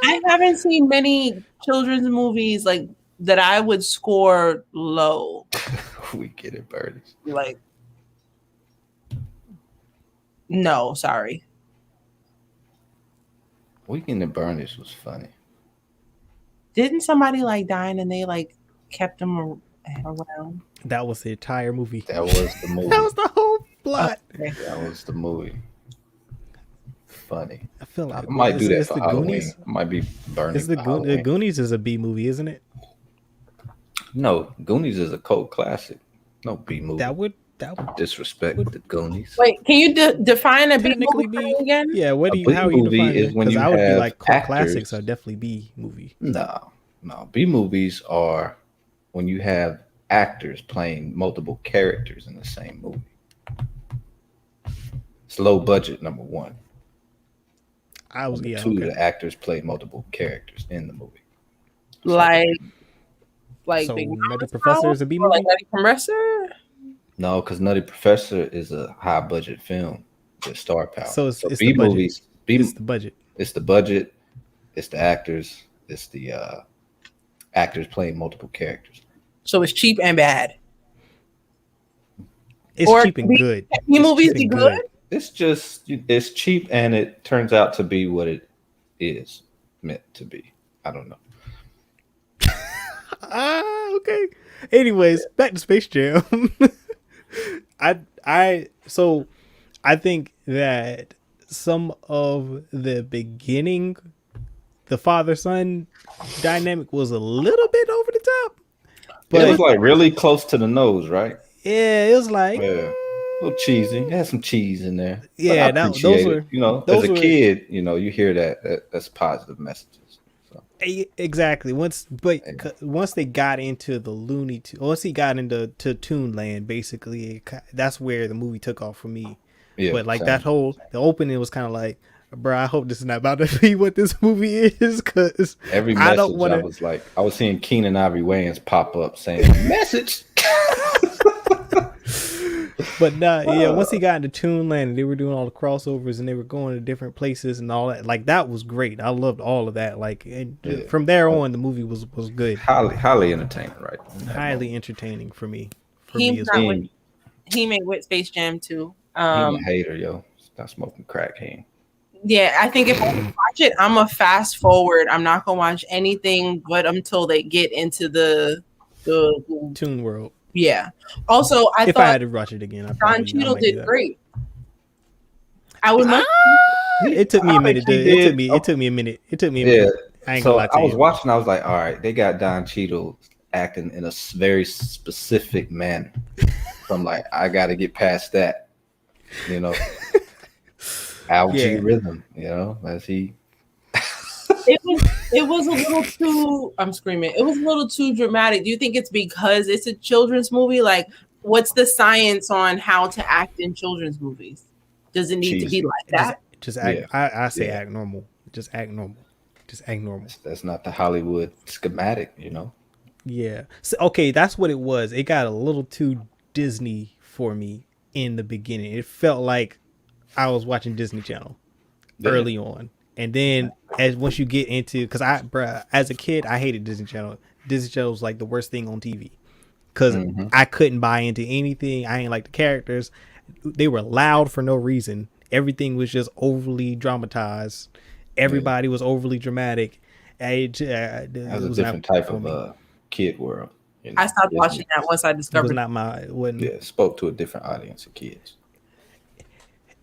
I haven't seen many children's movies like that I would score low. We get it, birdies. Like, no, sorry. Weekend at Bernie's was funny. Didn't somebody like dying and they like kept them around? That was the entire movie. That was the movie. That was the whole plot. Okay. That was the movie. Funny. I feel like I might do that for Halloween. I might be burning. The Goonies is a B movie, isn't it? No, Goonies is a cult classic. No B movie. That would disrespect the Goonies. Wait, can you define a B movie again? Yeah, how are you defining it? Because I would be like cult classics are definitely B movie. No. B movies are when you have actors playing multiple characters in the same movie. It's low budget, number one. Two, the actors play multiple characters in the movie. Like so Nutty Professor is a B movie? Like Nutty Professor? No, because Nutty Professor is a high budget film with star power. So it's B the budget. movies, It's the budget. it's the budget, it's the actors, it's the actors playing multiple characters. So it's cheap and bad. It's cheap and good. B movies be good. It's cheap and it turns out to be what it is meant to be. I don't know. Okay. Anyways, back to Space Jam. I think that some of the beginning, the father-son dynamic was a little bit over the top. But it was like really close to the nose, right? Yeah, it was like a little cheesy. It had some cheese in there. Yeah, those were, as a kid, you hear that's positive messages. So. Exactly. Once they got into the Looney Tunes, once he got into Toonland, basically, that's where the movie took off for me. Yeah, but like the opening was kind of like, bro, I hope this is not about to be what this movie is, because every message I was seeing Keenan Ivory Wayans pop up saying message. But once he got into Toonland and they were doing all the crossovers and they were going to different places and all that, like that was great. I loved all of that. Like from there on, the movie was good. Highly entertaining, right? Highly entertaining for me. He made with Space Jam too. I'm a hater, yo. Stop smoking crack, Hank. Yeah, I think if I watch it, I'm a fast forward. I'm not gonna watch anything but until they get into the Toon World. Yeah. Also, I had to watch it again, Don Cheadle did great. I would. It took me a minute. It took me a minute. I was watching. I was like, all right, they got Don Cheadle acting in a very specific manner. So I'm like, I got to get past that. Algae rhythm. As he. It was a little too. I'm screaming. It was a little too dramatic. Do you think it's because it's a children's movie? Like, what's the science on how to act in children's movies? Does it need to be like that? Just act. Yeah. I say act normal. Just act normal. Just act normal. That's not the Hollywood schematic, Yeah. So, okay, that's what it was. It got a little too Disney for me in the beginning. It felt like I was watching Disney Channel early on. And then once you get into, because as a kid, I hated Disney Channel. Disney Channel was like the worst thing on TV because I couldn't buy into anything. I ain't like the characters. They were loud for no reason. Everything was just overly dramatized. Everybody was overly dramatic. It was a different type of kid world. I stopped watching that once I discovered it. Was not my. It spoke to a different audience of kids.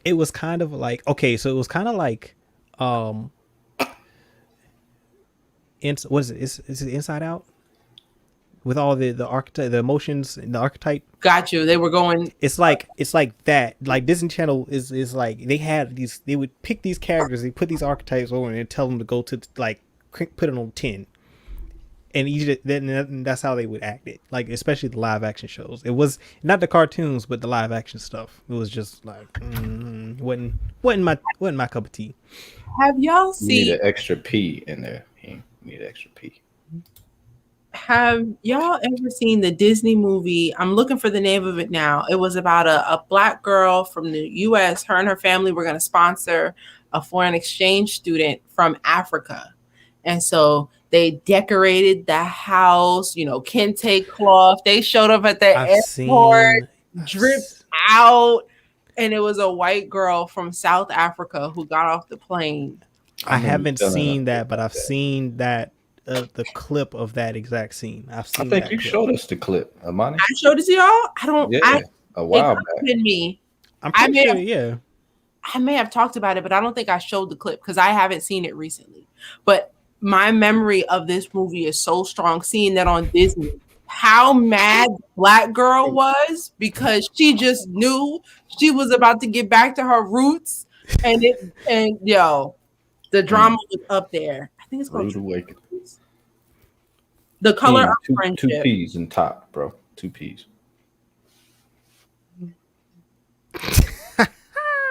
It was kind of like, so it was kind of like, what is it? Is it Inside Out? With all the archetype, the emotions, and the archetype. Got you. They were going. It's like that. Like Disney Channel is like they would pick these characters, they put these archetypes over and tell them to go to like put it on 10, and then that's how they would act it. Like especially the live action shows. It was not the cartoons, but the live action stuff. It was just like wasn't my cup of tea. Have y'all seen? You need an extra P in there. You need an extra P. Have y'all ever seen the Disney movie? I'm looking for the name of it now. It was about a black girl from the U.S. Her and her family were going to sponsor a foreign exchange student from Africa. And so they decorated the house, kente cloth. They showed up at the airport, dripped out. And it was a white girl from South Africa who got off the plane. I haven't seen that, but I've seen that. The clip of that exact scene. I think you showed us the clip, Amani. I showed it to y'all. A while back. Me. I'm pretty sure, yeah. I may have talked about it, but I don't think I showed the clip because I haven't seen it recently. But my memory of this movie is so strong. Seeing that on Disney, how mad Black girl was because she just knew she was about to get back to her roots, and the drama was up there. I think it's called The Color of Friendship. 2 P's in top, bro. 2 P's.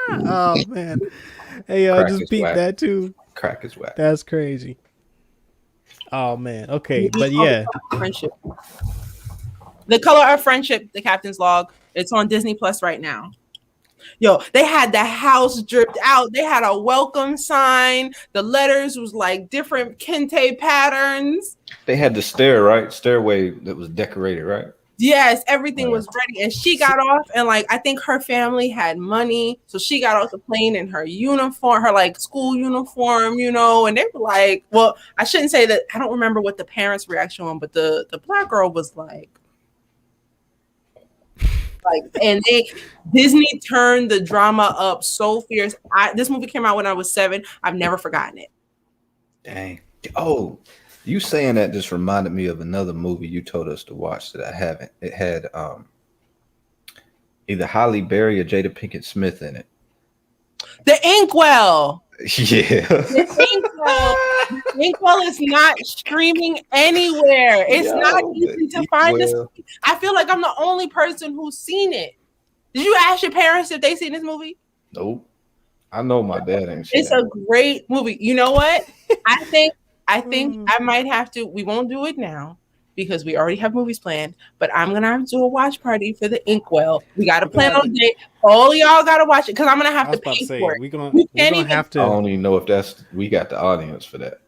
Oh man. Hey, I just beat that too. Crack is whack. That's crazy. Oh man. Okay, but yeah. Friendship. The Color of Friendship, the Captain's Log. It's on Disney Plus right now. Yo, they had the house dripped out. They had a welcome sign. The letters was like different kente patterns. They had the stairway that was decorated, right? Yes, everything was ready. And she got off, and like I think her family had money. So she got off the plane in her uniform, her like school uniform, you know, and they were like, well, I shouldn't say that. I don't remember what the parents' reaction was, but the black girl was like, and Disney turned the drama up so fierce. This movie came out when I was 7. I've never forgotten it. Dang. Oh, you saying that just reminded me of another movie you told us to watch that I haven't. It had either Halle Berry or Jada Pinkett Smith in it. The Inkwell. Yeah. The Inkwell is not streaming anywhere. It's not easy to find this. I feel like I'm the only person who's seen it. Did you ask your parents if they seen this movie? Nope. I know my dad ain't seen it. It's a great movie. You know what? I think I might have to. We won't do it now because we already have movies planned. But I'm gonna have to do a watch party for the Inkwell. We got to plan on a date. All y'all gotta watch it because I'm gonna have to pay for it. We're gonna have to. I don't even know if we got the audience for that.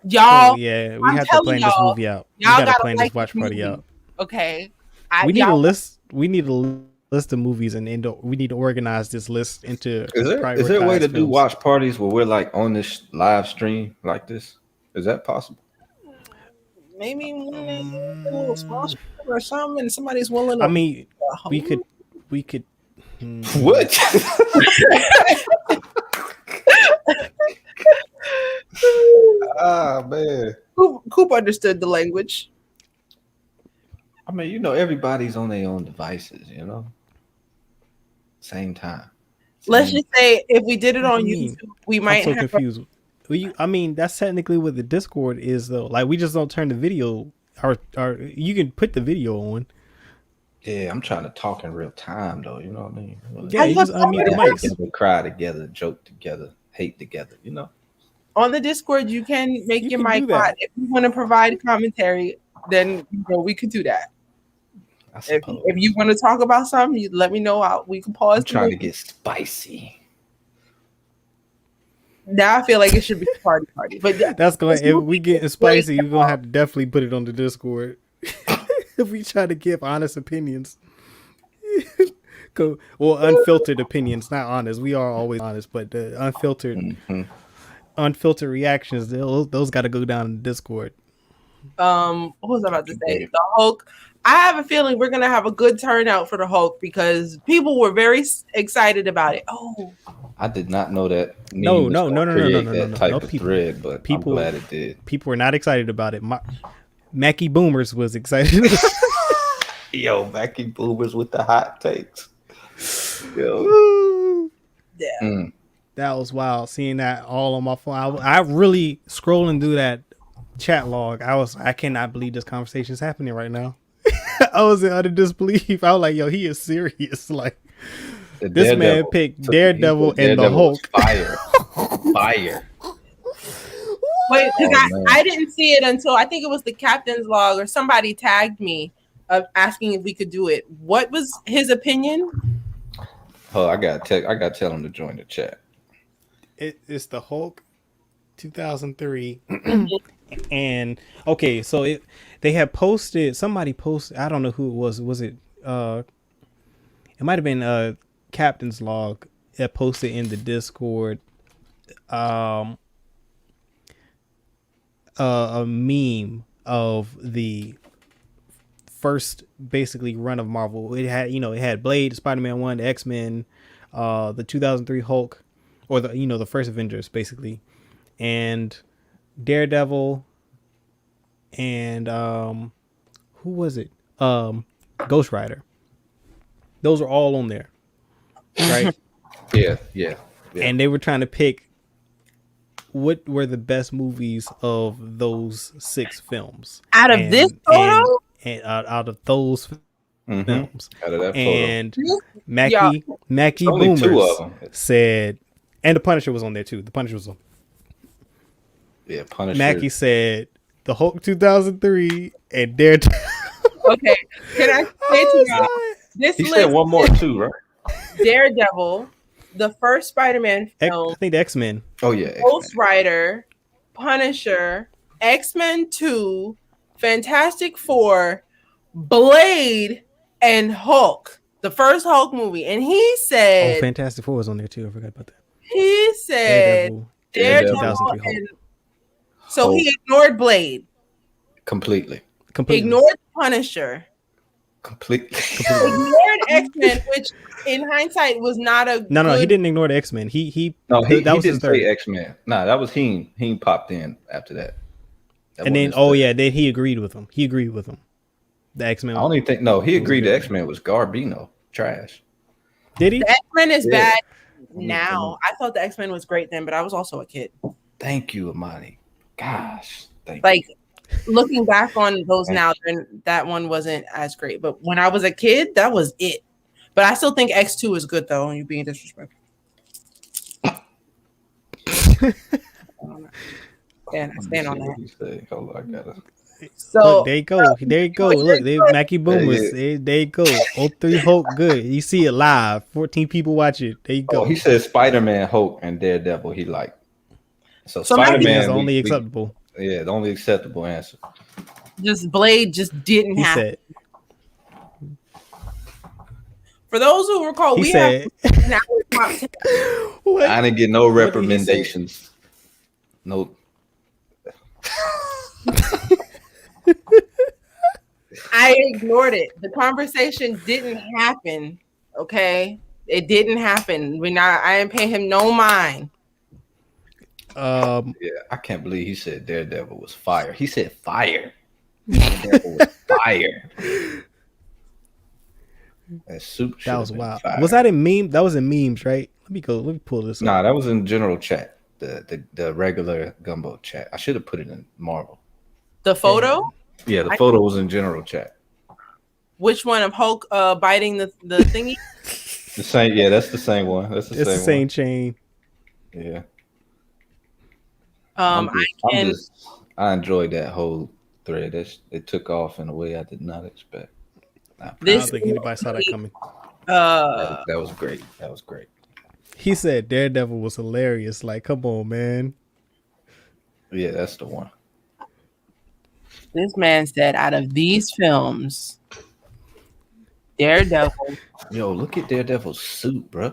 Y'all, yeah, we have to plan this movie out. Y'all we gotta plan like this watch party out. Okay. We need a list. We need a list of movies, and we need to organize this list into. Is there a way to do watch parties where we're like on this live stream like this? Is that possible? Maybe a little sponsor or something, and somebody's willing to. I mean, we could. What? Ah, man. Coop understood the language. I mean, you know, everybody's on their own devices, you know. Same time. Let's just say if we did it on YouTube, we might. I'm so confused. I mean, that's technically what the Discord is, though. Like, we just don't turn the video, or you can put the video on. Yeah, I'm trying to talk in real time, though. You know what I mean? Yeah, you just unmute the mics. We cry together, joke together, hate together. You know. On the Discord, you can make your mic hot. If you want to provide commentary, then we could do that. If you want to talk about something, you let me know. We can pause. I'm trying to get spicy. Now I feel like it should be a party, but that's going. If we get spicy, you're gonna have to definitely put it on the Discord. If we try to give honest opinions, well, unfiltered opinions, not honest. We are always honest, but the unfiltered reactions, those got to go down in the Discord. What was I about to say? The Hulk. I have a feeling we're gonna have a good turnout for the Hulk because people were very excited about it. Oh, I did not know that. No. Type of thread, but I'm glad it did. People were not excited about it. Mackie Boomers was excited. Yo, Mackie Boomers with the hot takes. Yo, yeah, that was wild. Seeing that all on my phone, I really scrolling through that chat log. I cannot believe this conversation is happening right now. I was in utter disbelief. I was like, yo, he is serious. Like, this man picked Daredevil and the Hulk. Fire. Wait, I didn't see it until I think it was the captain's log or somebody tagged me of asking if we could do it. What was his opinion? Oh, I gotta tell him to join the chat. It's the Hulk 2003. And okay, so they had posted. Somebody posted. I don't know who it was. Was it? It might have been Captain's Log that posted in the Discord. A meme of the first basically run of Marvel. It had Blade, Spider-Man 1, the X-Men, the 2003 Hulk, or the first Avengers basically, and Daredevil, and who was it? Ghost Rider. Those are all on there, right? Yeah. And they were trying to pick what were the best movies of those 6 films out of this photo, and out of those films. Out of that and photo. Mackie Boomers said, and the Punisher was on there too. The Punisher was on. Yeah, Punisher. Mackie said the Hulk 2003 and Daredevil. Okay, can I say to y'all? This He list said one more too, right? Daredevil, the first Spider-Man I film, think the X-Men. Oh yeah, X-Men. Ghost Rider, Punisher, X-Men 2, Fantastic Four, Blade, and Hulk. The first Hulk movie. And he Oh, said Fantastic Four was on there too. I forgot about that. he said Daredevil, Daredevil 2003 Hulk. and so he ignored Blade, Completely. ignored Punisher, Completely. ignored X-Men, which in hindsight was not a No, he good. didn't ignore the X-Men. He No, he that was his didn't third. say X-Men. Nah, that was he. He popped in after that. And then then he agreed with him. The X-Men. I don't even think he agreed the X-Men was Garbino. Trash. Did he? The X-Men is bad now. I thought the X-Men was great then, but I was also a kid. Thank you, Amani. Gosh. Like looking back on those now, then that one wasn't as great. But when I was a kid, that was it. But I still think X2 is good though, and you're being disrespectful. I stand on that. Hold on, I gotta. So look, there you go. There you go. Look, they Mackie Boomers. There you go. 03 Hulk, good. You see it live. 14 people watch it. There you go. Oh, he said Spider-Man, Hulk, and Daredevil. He liked. So is Spider-Man only acceptable. Yeah, the only acceptable answer. Just Blade just didn't He happen. said. For those who recall, He we said. have now top 10. I didn't get no recommendations. No. I ignored it. The conversation didn't happen. Okay, it didn't happen. I didn't pay him no mind. Yeah, I can't believe he said Daredevil was fire. He said fire. Daredevil was fire. That was wild. Fire. Was that in meme? That was in memes, right? Let me pull this up. Nah, that was in general chat. The regular gumbo chat. I should have put it in Marvel. The photo? Yeah, the photo was in general chat. Which one of Hulk biting the thingy? The same. Yeah, that's the same one. That's the same chain. Yeah. I enjoyed that whole thread. It took off in a way I did not expect. I don't think anybody saw that coming. That was great. That was great. He said Daredevil was hilarious. Like, come on, man. Yeah, that's the one. This man said, out of these films, Daredevil. Yo, look at Daredevil's suit, bro.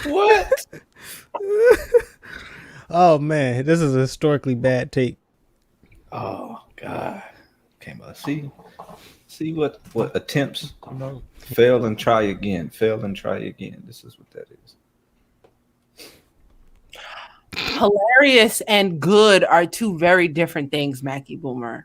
What? Oh man, this is a historically bad take. Oh God. Came out. See what attempts, fail and try again. Fail and try again. This is what that is. Hilarious and good are two very different things, Mackie Boomers.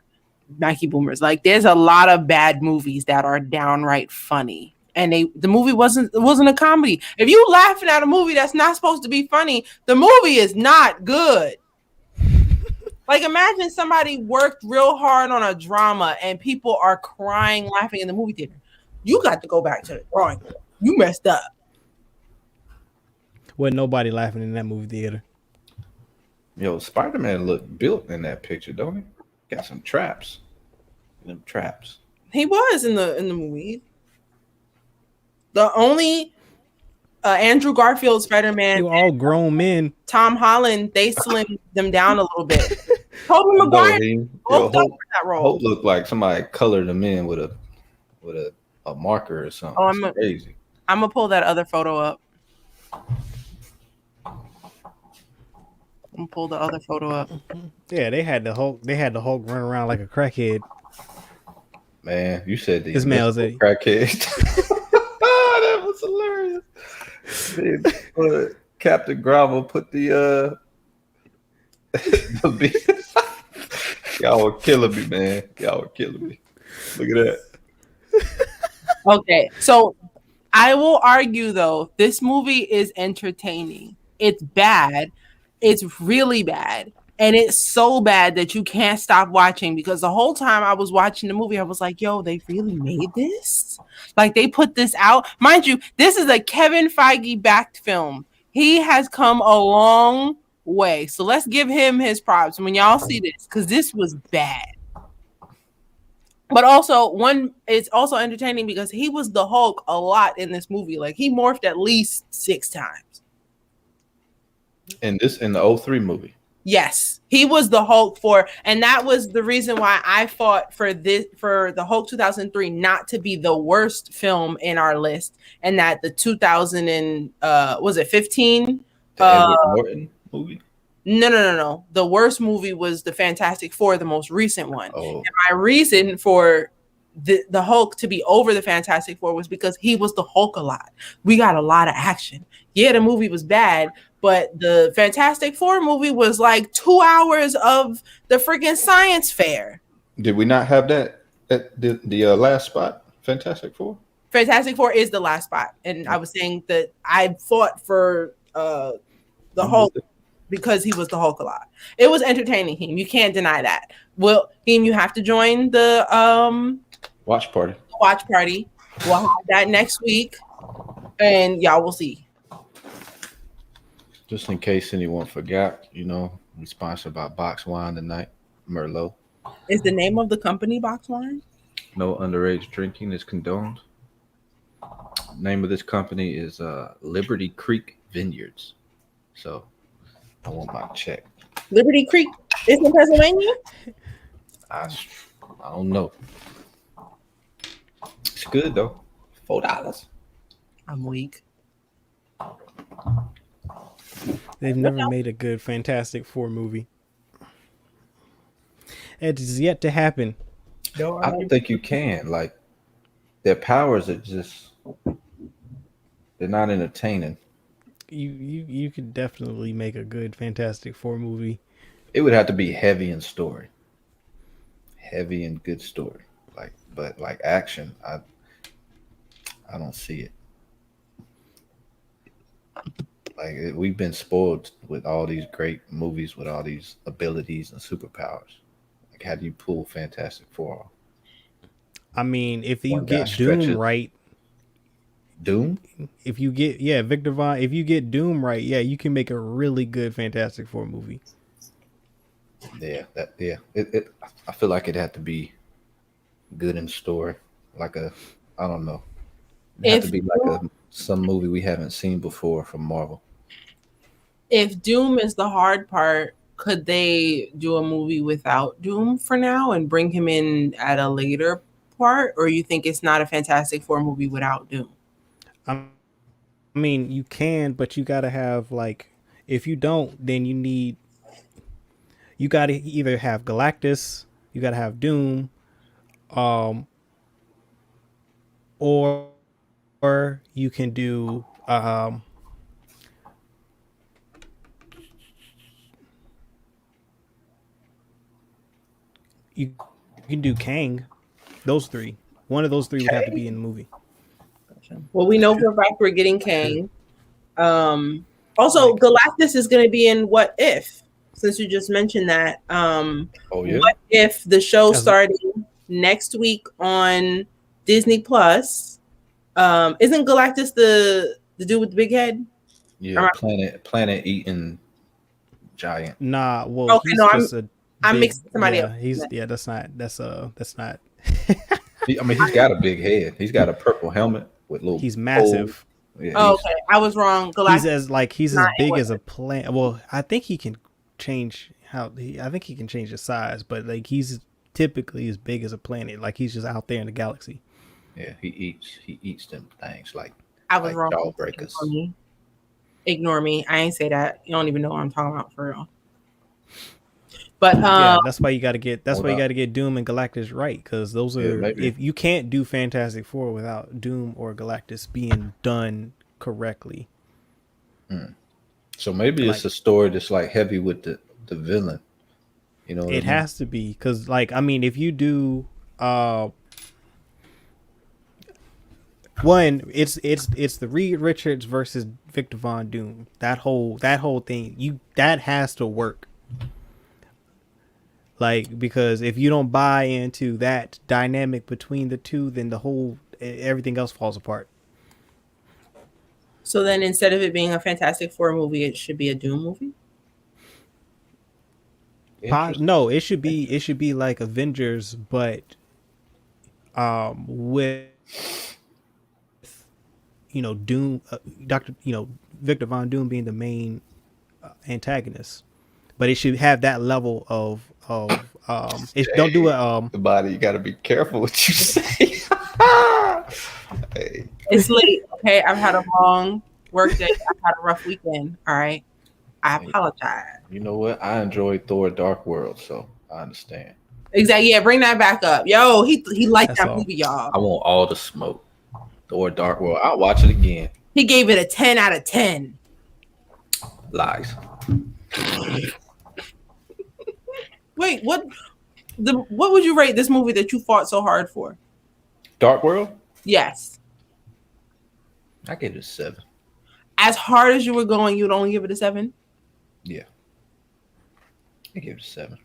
Like, there's a lot of bad movies that are downright funny. And the movie wasn't a comedy. If you laughing at a movie that's not supposed to be funny, the movie is not good. Like, imagine somebody worked real hard on a drama and people are crying, laughing in the movie theater. You got to go back to the drawing board. You messed up. Wasn't nobody laughing in that movie theater. Yo, Spider-Man looked built in that picture, don't he? Got some traps. Them traps. He was in the movie. The only Andrew Garfield Spider-Man, they were all grown men. Tom Holland, they slimmed them down a little bit. Tobey Maguire Hope looked like somebody colored him in with a marker or something. Oh, crazy. I'm gonna pull that other photo up. I'm pull the other photo up. Yeah, they had the Hulk run around like a crackhead. Man, you said this man was a crackhead. That was hilarious. Captain Gravel put the y'all were killing me, man. Y'all were killing me. Look at that. Okay, so I will argue though, this movie is entertaining. It's bad. It's really bad. And it's so bad that you can't stop watching, because the whole time I was watching the movie, I was like, yo, they really made this? Like, they put this out? Mind you, this is a Kevin Feige backed film. He has come a long way. So let's give him his props when y'all see this, because this was bad. But also it's also entertaining because he was the Hulk a lot in this movie. Like he morphed at least 6 times. In the 03 movie. Yes, he was the Hulk and that was the reason why I fought for the Hulk 2003 not to be the worst film in our list, and that the 2000 and was it 15? The Edward Norton movie? No. The worst movie was the Fantastic Four, the most recent one. Oh. And my reason for the Hulk to be over the Fantastic Four was because he was the Hulk a lot. We got a lot of action. Yeah, the movie was bad, but the Fantastic Four movie was like 2 hours of the freaking science fair. Did we not have that at the last spot? Fantastic Four? Fantastic Four is the last spot. And I was saying that I fought for the Hulk because he was the Hulk a lot. It was entertaining, him. You can't deny that. Well, him, you have to join the watch party. Watch party. We'll have that next week, and y'all will see. Just in case anyone forgot, we sponsored by Box Wine tonight. Merlot. Is the name of the company Box Wine? No underage drinking is condoned. Name of this company is Liberty Creek Vineyards. So I want my check. Liberty Creek is in Pennsylvania? I don't know. It's good though. $4. I'm weak. They've never made a good Fantastic Four movie. It is yet to happen. I don't think you can. Like, their powers are just, they're not entertaining. You could definitely make a good Fantastic Four movie. It would have to be heavy in story. Heavy and good story. But action, I don't see it. We've been spoiled with all these great movies with all these abilities and superpowers. Like, how do you pull Fantastic Four off? I mean, if you get Doom right. Doom? If you get Victor Von, if you get Doom right, you can make a really good Fantastic Four movie. Yeah, I feel like it had to be good in story. I don't know. It had to be like some movie we haven't seen before from Marvel. If Doom is the hard part, could they do a movie without Doom for now and bring him in at a later part? Or you think it's not a Fantastic Four movie without Doom? I mean, you can, but you got to have, if you don't, then you got to either have Galactus, you got to have Doom, or you can do you can do Kang. Those three. One of those three would have to be in the movie. Well, we know for a fact we're getting Kang. Also, Galactus is going to be in What If, since you just mentioned that. What if the show starting next week on Disney Plus? Isn't Galactus the dude with the big head? Yeah, planet eating giant. Nah, well, I'm mixing somebody else. That's not. I mean, he's got a big head. He's got a purple helmet with little. He's massive. Yeah, okay, I was wrong. Galactus he's as big as a planet. Well, I think he can change I think he can change his size, but he's typically as big as a planet. He's just out there in the galaxy. Yeah, he eats them things I was wrong. Jawbreakers. Ignore me. I ain't say that. You don't even know what I'm talking about for real. But that's why you got to get Doom and Galactus right, because those are if you can't do Fantastic Four without Doom or Galactus being done correctly. So maybe it's a story that's heavy with the villain. You know, it has to be, because if you do one, it's the Reed Richards versus Victor Von Doom. That whole thing, that has to work. Because if you don't buy into that dynamic between the two, then everything else falls apart. So then, instead of it being a Fantastic Four movie, it should be a Doom movie? No, it should be like Avengers, but with Doom, Doctor, Victor Von Doom being the main antagonist, but it should have that level of it don't do a The body, you got to be careful what you say. Hey. It's late. Okay, I've had a long work day. I've had a rough weekend. All right, I apologize. You know what? I enjoyed Thor: Dark World, so I understand. Exactly. Yeah, bring that back up. Yo, he liked That's that all. movie, y'all. I want all the smoke. Thor: Dark World. I'll watch it again. He gave it a 10 out of 10. Lies. Wait, what would you rate this movie that you fought so hard for? Dark World? Yes. I give it a 7. As hard as you were going, you'd only give it a 7? Yeah. I give it a 7.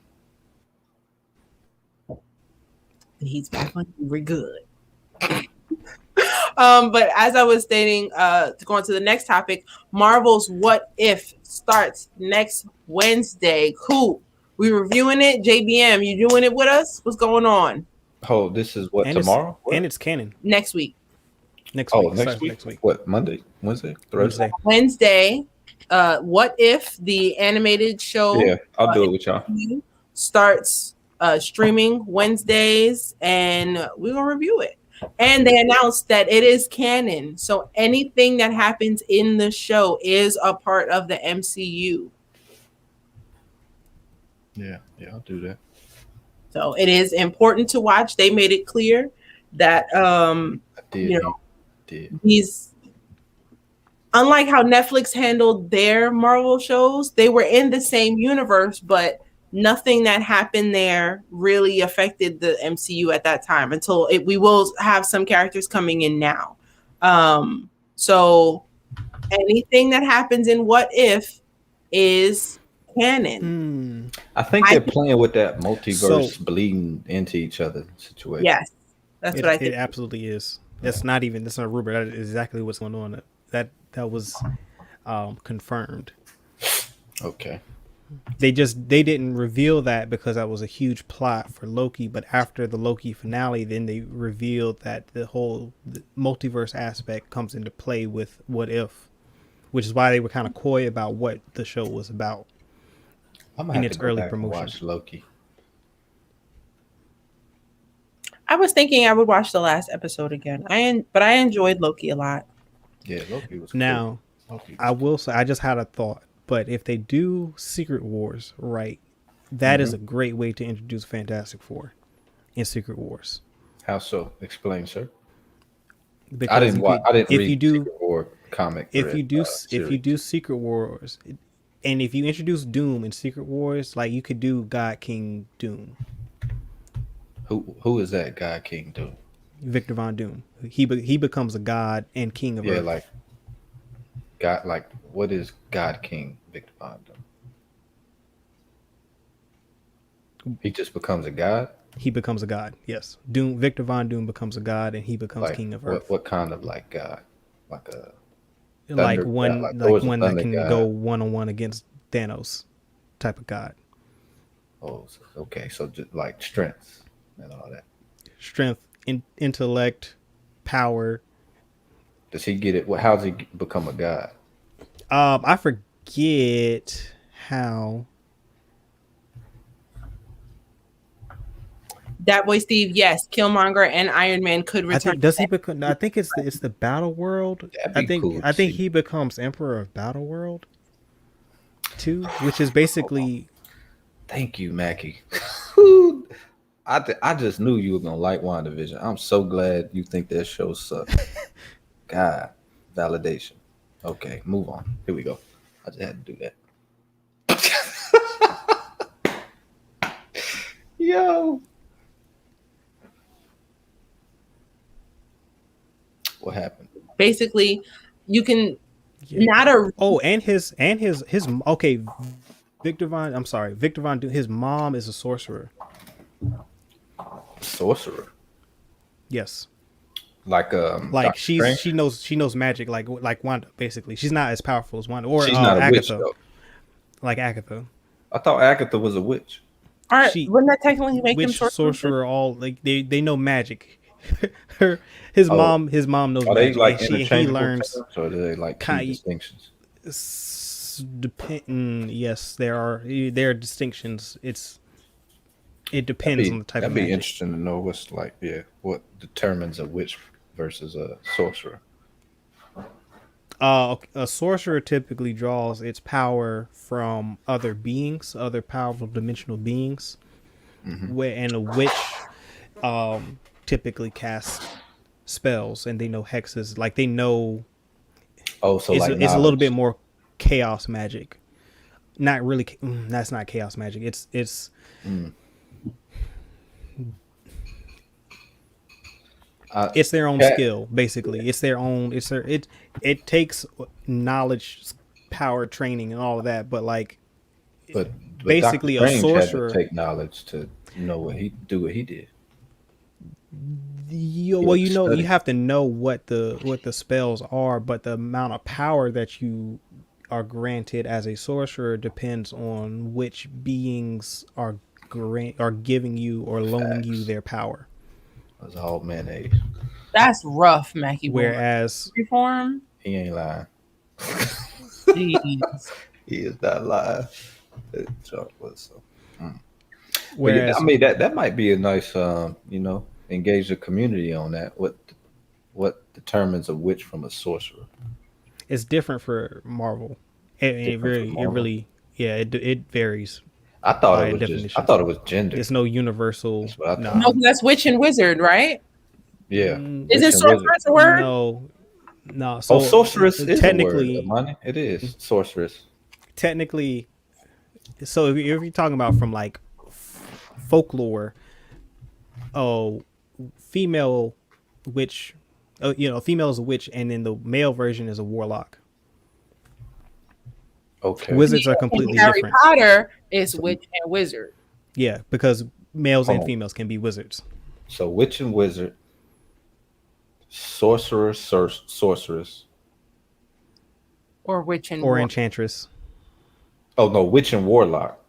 He's back on very good. But as I was stating, to go on to the next topic, Marvel's What If starts next Wednesday. Cool. We reviewing it. JBM, you doing it with us? What's going on? Oh, this is what, and tomorrow? And it's canon. Next week. Next Oh, week. next week? What, Monday? Wednesday? Thursday? Wednesday. What If, the animated show. Yeah, I'll do it with y'all. Starts streaming Wednesdays, and we're going to review it. And they announced that it is canon. So anything that happens in the show is a part of the MCU. Yeah, I'll do that. So it is important to watch. They made it clear that I did. these, unlike how Netflix handled their Marvel shows, they were in the same universe, but nothing that happened there really affected the MCU at that time until we will have some characters coming in now. So anything that happens in What If is canon. I think they're playing with that multiverse bleeding into each other situation. Yes, that's what I think. It absolutely is. That's not a rumor. That is exactly what's going on. That was confirmed. Okay. They didn't reveal that because that was a huge plot for Loki, but after the Loki finale, then they revealed that the multiverse aspect comes into play with What If, which is why they were kind of coy about what the show was about in its early promotion. Watch Loki. I was thinking I would watch the last episode again. But I enjoyed Loki a lot. Yeah, Loki was cool. Now, I will say, I just had a thought. But if they do Secret Wars right, that is a great way to introduce Fantastic Four in Secret Wars. How so? Explain, sir. Because I didn't read Secret War comic. If you do Secret Wars, and if you introduce Doom in Secret Wars, like you could do God King Doom. Who is that God King Doom? Victor Von Doom. He becomes a god and king of Earth. like God. Like what is God King Victor Von Doom? He just becomes a god. He becomes a god. Yes, Victor Von Doom becomes a god, and he becomes king of Earth. What kind of like god? Like a thunder, one that can god. go 1-on-1 against Thanos, type of god. Oh, okay. So just like strength and all that. Strength, intellect, power. Does he get it? Well, how does he become a god? I forget how. That boy Steve, yes, Killmonger and Iron Man could return. Does he become? I think it's the Battle World. I think he becomes Emperor of Battle World too, which is basically. Thank you, Mackie. I just knew you were gonna like WandaVision. I'm so glad you think that show sucks. God, validation. Okay, move on. Here we go. I just had to do that. Yo. What happened? Basically, you can not a and his okay. Victor Von Doom. His mom is a sorcerer. Sorcerer. Yes. Like she knows magic like Wanda. Basically, she's not as powerful as Wanda or she's not a Agatha. Witch, though. Like Agatha. I thought Agatha was a witch. All right, wouldn't that technically make him sorcerer? All like they know magic. his Oh, mom knows are they magic, and like he interchangeable learns. terms, or do they like key Kind distinctions? yes, there are distinctions. It That'd depends on be the type of that'd be magic. interesting to know what's like, yeah, what determines a witch versus a sorcerer. A sorcerer typically draws its power from other beings, other powerful dimensional beings, Hmm. and a witch typically casts spells, and they know hexes. Like they know Oh, so like it's a little bit knowledge. more chaos magic. Not really. That's not chaos magic. Mm. I, It's their own cat, skill. Basically, it's their own. It takes knowledge, power, training, and all of that. But like but Doctor basically, a Strange had to sorcerer. take knowledge to know what he do what he did. He Well, had to you study. have to know what the spells are, but the amount of power that you are granted as a sorcerer depends on which beings are giving you or loaning you Facts. their power. It was all mayonnaise. That's rough, Mackie Boomer. Whereas Reform? He ain't lying. Jeez. He is not lying. It was so. Mm. But yeah, I whereas mean that might be a nice, engage the community on that. What determines a witch from a sorcerer? it's different for Marvel. Different from It Marvel. really yeah it varies I thought by it was just. I definition. thought it was gender. It's no universal. That's what I thought. No, Nah, 'cause that's witch and wizard, right? Yeah, Isn't witch and wizard. sorceress a word? no, no. Oh, So sorceress is a word, technically, money. It is sorceress. technically, so if you're talking about from like folklore, oh, female witch, female is a witch, and then the male version is a warlock. Okay. Wizards are In completely Harry different. Potter, it's So, witch and wizard. Yeah, because males hold and on. females can be wizards So witch and wizard, sorcerer, sorceress. Or witch and or war. enchantress, Oh no, witch and warlock.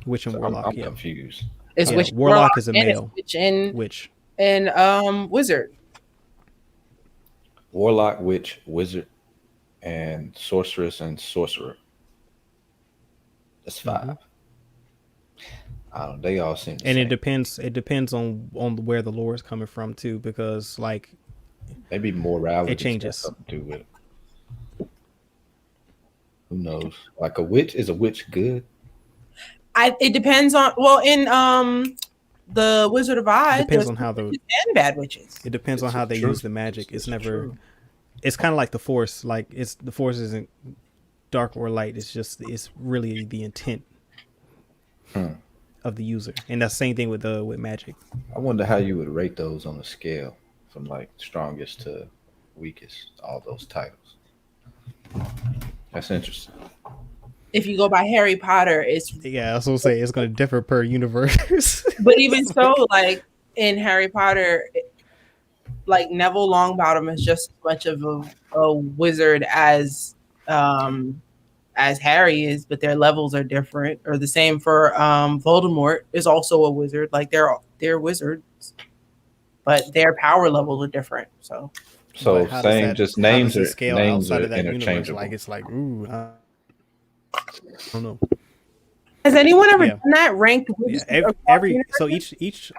witch and So I'm, warlock. I'm Yeah, confused. It's yeah. witch and Warlock warlock is a and it's male witch witch. and wizard. Warlock, witch, wizard, and sorceress and sorcerer. That's Hmm. five. I don't. They all seem the And it same. depends. It depends on where the lore is coming from too, because like Maybe it morality's got changes. something to do with it. Who knows? Like a witch is a witch good? It depends on in the Wizard of It Oz, depends there's on good how the. witches and bad witches. It depends on This how is they true. use the magic. This It's is never. true. It's kind of like the force. Like the force isn't dark or light. It's really the intent Hmm. of the user, and that's the same thing with magic. I wonder how you would rate those on a scale from like strongest to weakest. All those titles. That's interesting. If you go by Harry Potter, it's Yeah, I was gonna say it's gonna differ per universe. but even so, like in Harry Potter, like Neville Longbottom is just as much of a wizard as Harry is, but their levels are different. Or the same for Voldemort is also a wizard. Like they're wizards, but their power levels are different. So So But how does same, that? just How does names he are scale names outside are of that universe? Like interchangeable. it's like, ooh, I don't know. has anyone ever Yeah, done that ranked yeah. wizards across Every so universes? each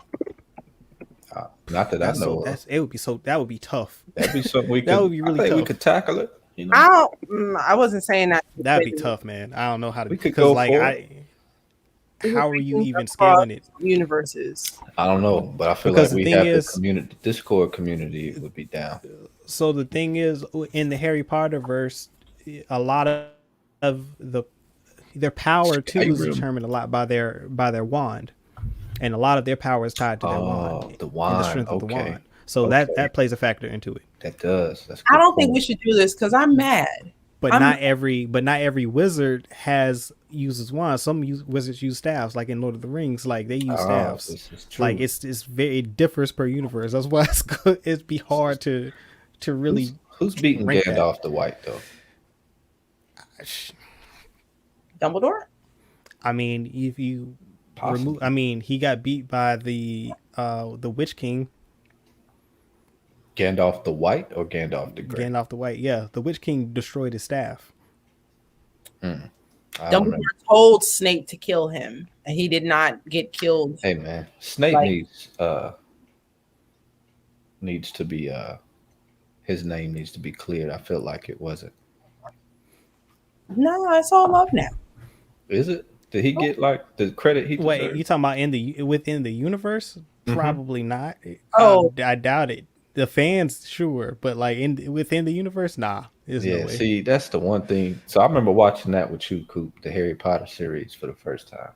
Not that I know of. it would be so that would be tough. That'd be something we That would could. be I really think we tough. could tackle it. You know, I wasn't saying that. That'd be tough, man. I don't know how to we could because go like for it. how are you even across scaling it? universes? I don't know, but I feel Because like the we thing have the is, community, the Discord community would be down. so the thing is, in the Harry Potter verse, a lot of their power too Are you is real? determined a lot by their wand, and a lot of their power is tied to their Oh, wand the and the wine. strength of the Okay, wand. So okay, that plays a factor into it. that does. That's a I good don't think we point. should do this because I'm mad. But I'm not every wizard uses wands. Some wizards use staffs, like in Lord of the Rings. Like they use Oh, staffs. this is true. Like it differs per universe. That's why it'd be hard to really Who's beating rank that. Gandalf the White though? Dumbledore. I mean, if you Possibly. remove, I mean, he got beat by the Witch King. Gandalf the White or Gandalf the Grey? Gandalf the White. Yeah, the Witch King destroyed his staff. I don't Dumbledore remember. told Snape to kill him, and he did not get killed. Hey man, Snape Like- needs to be his name needs to be cleared. I felt like it wasn't. No, it's all love now. Is it? Did he get like the credit he Wait, deserved? you talking about within the universe? Probably not. Oh. I doubt it. The fans, sure, but like within the universe, nah. There's no Yeah, way. see, that's the one thing. So I remember watching that with you, Coop, the Harry Potter series for the first time.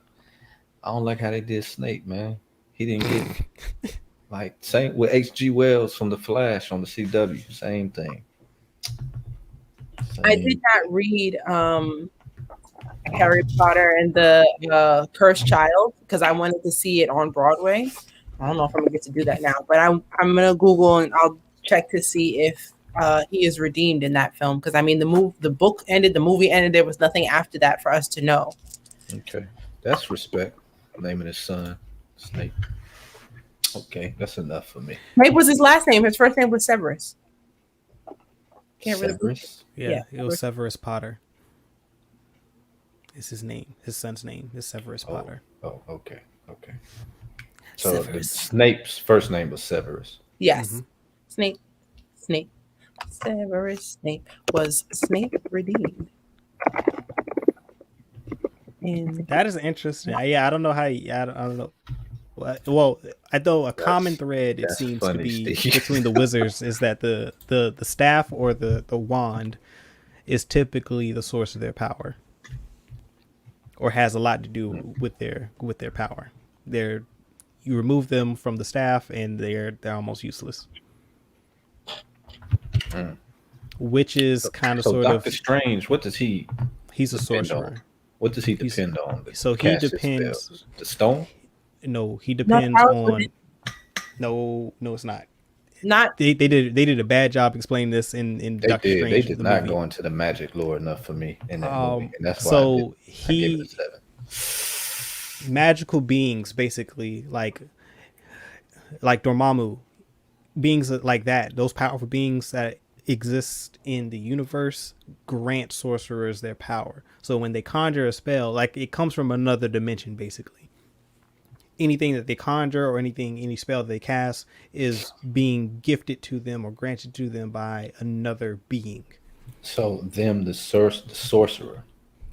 I don't like how they did Snape, man. He didn't get like same with H.G. Wells from The Flash on the CW, same thing. I did not read Harry Potter and the Cursed Child because I wanted to see it on Broadway. I don't know if I'm gonna get to do that now, but I'm gonna Google and I'll check to see if he is redeemed in that film because I mean the book ended, the movie ended. There was nothing after that for us to know. Okay, that's respect. Naming his son Snape. Okay, that's enough for me. Snape was his last name. His first name was Severus. Can't really. Severus? Yeah, it was Severus Potter. Is his name? His son's name is Severus Potter. Oh, okay. So Severus. Snape's first name was Severus. Yes, Snape. Severus Snape was Snape redeemed. And That is interesting. Yeah, I don't know how. I don't know. Well, I know a common thread it that's seems to funny, be Steve. between the wizards is that the staff or the wand is typically the source of their power, or has a lot to do with their power. You remove them from the staff and they're almost useless. Which is kind of So sort Doctor of Strange, what does he he's a depend sorcerer. on? What does he depend on? So he cast his depends. spells? The stone? No, he depends how is on. it? No, it's not. not They did a bad job explaining this in They Doctor did. Strange. They did the not movie. go into the magic lore enough for me in that movie, and that's why So I give it a 7. magical beings, basically like Dormammu, beings like that, those powerful beings that exist in the universe grant sorcerers their power. So when they conjure a spell, like it comes from another dimension, basically. Anything that they conjure or any spell that they cast is being gifted to them or granted to them by another being. So them, the sorcerer,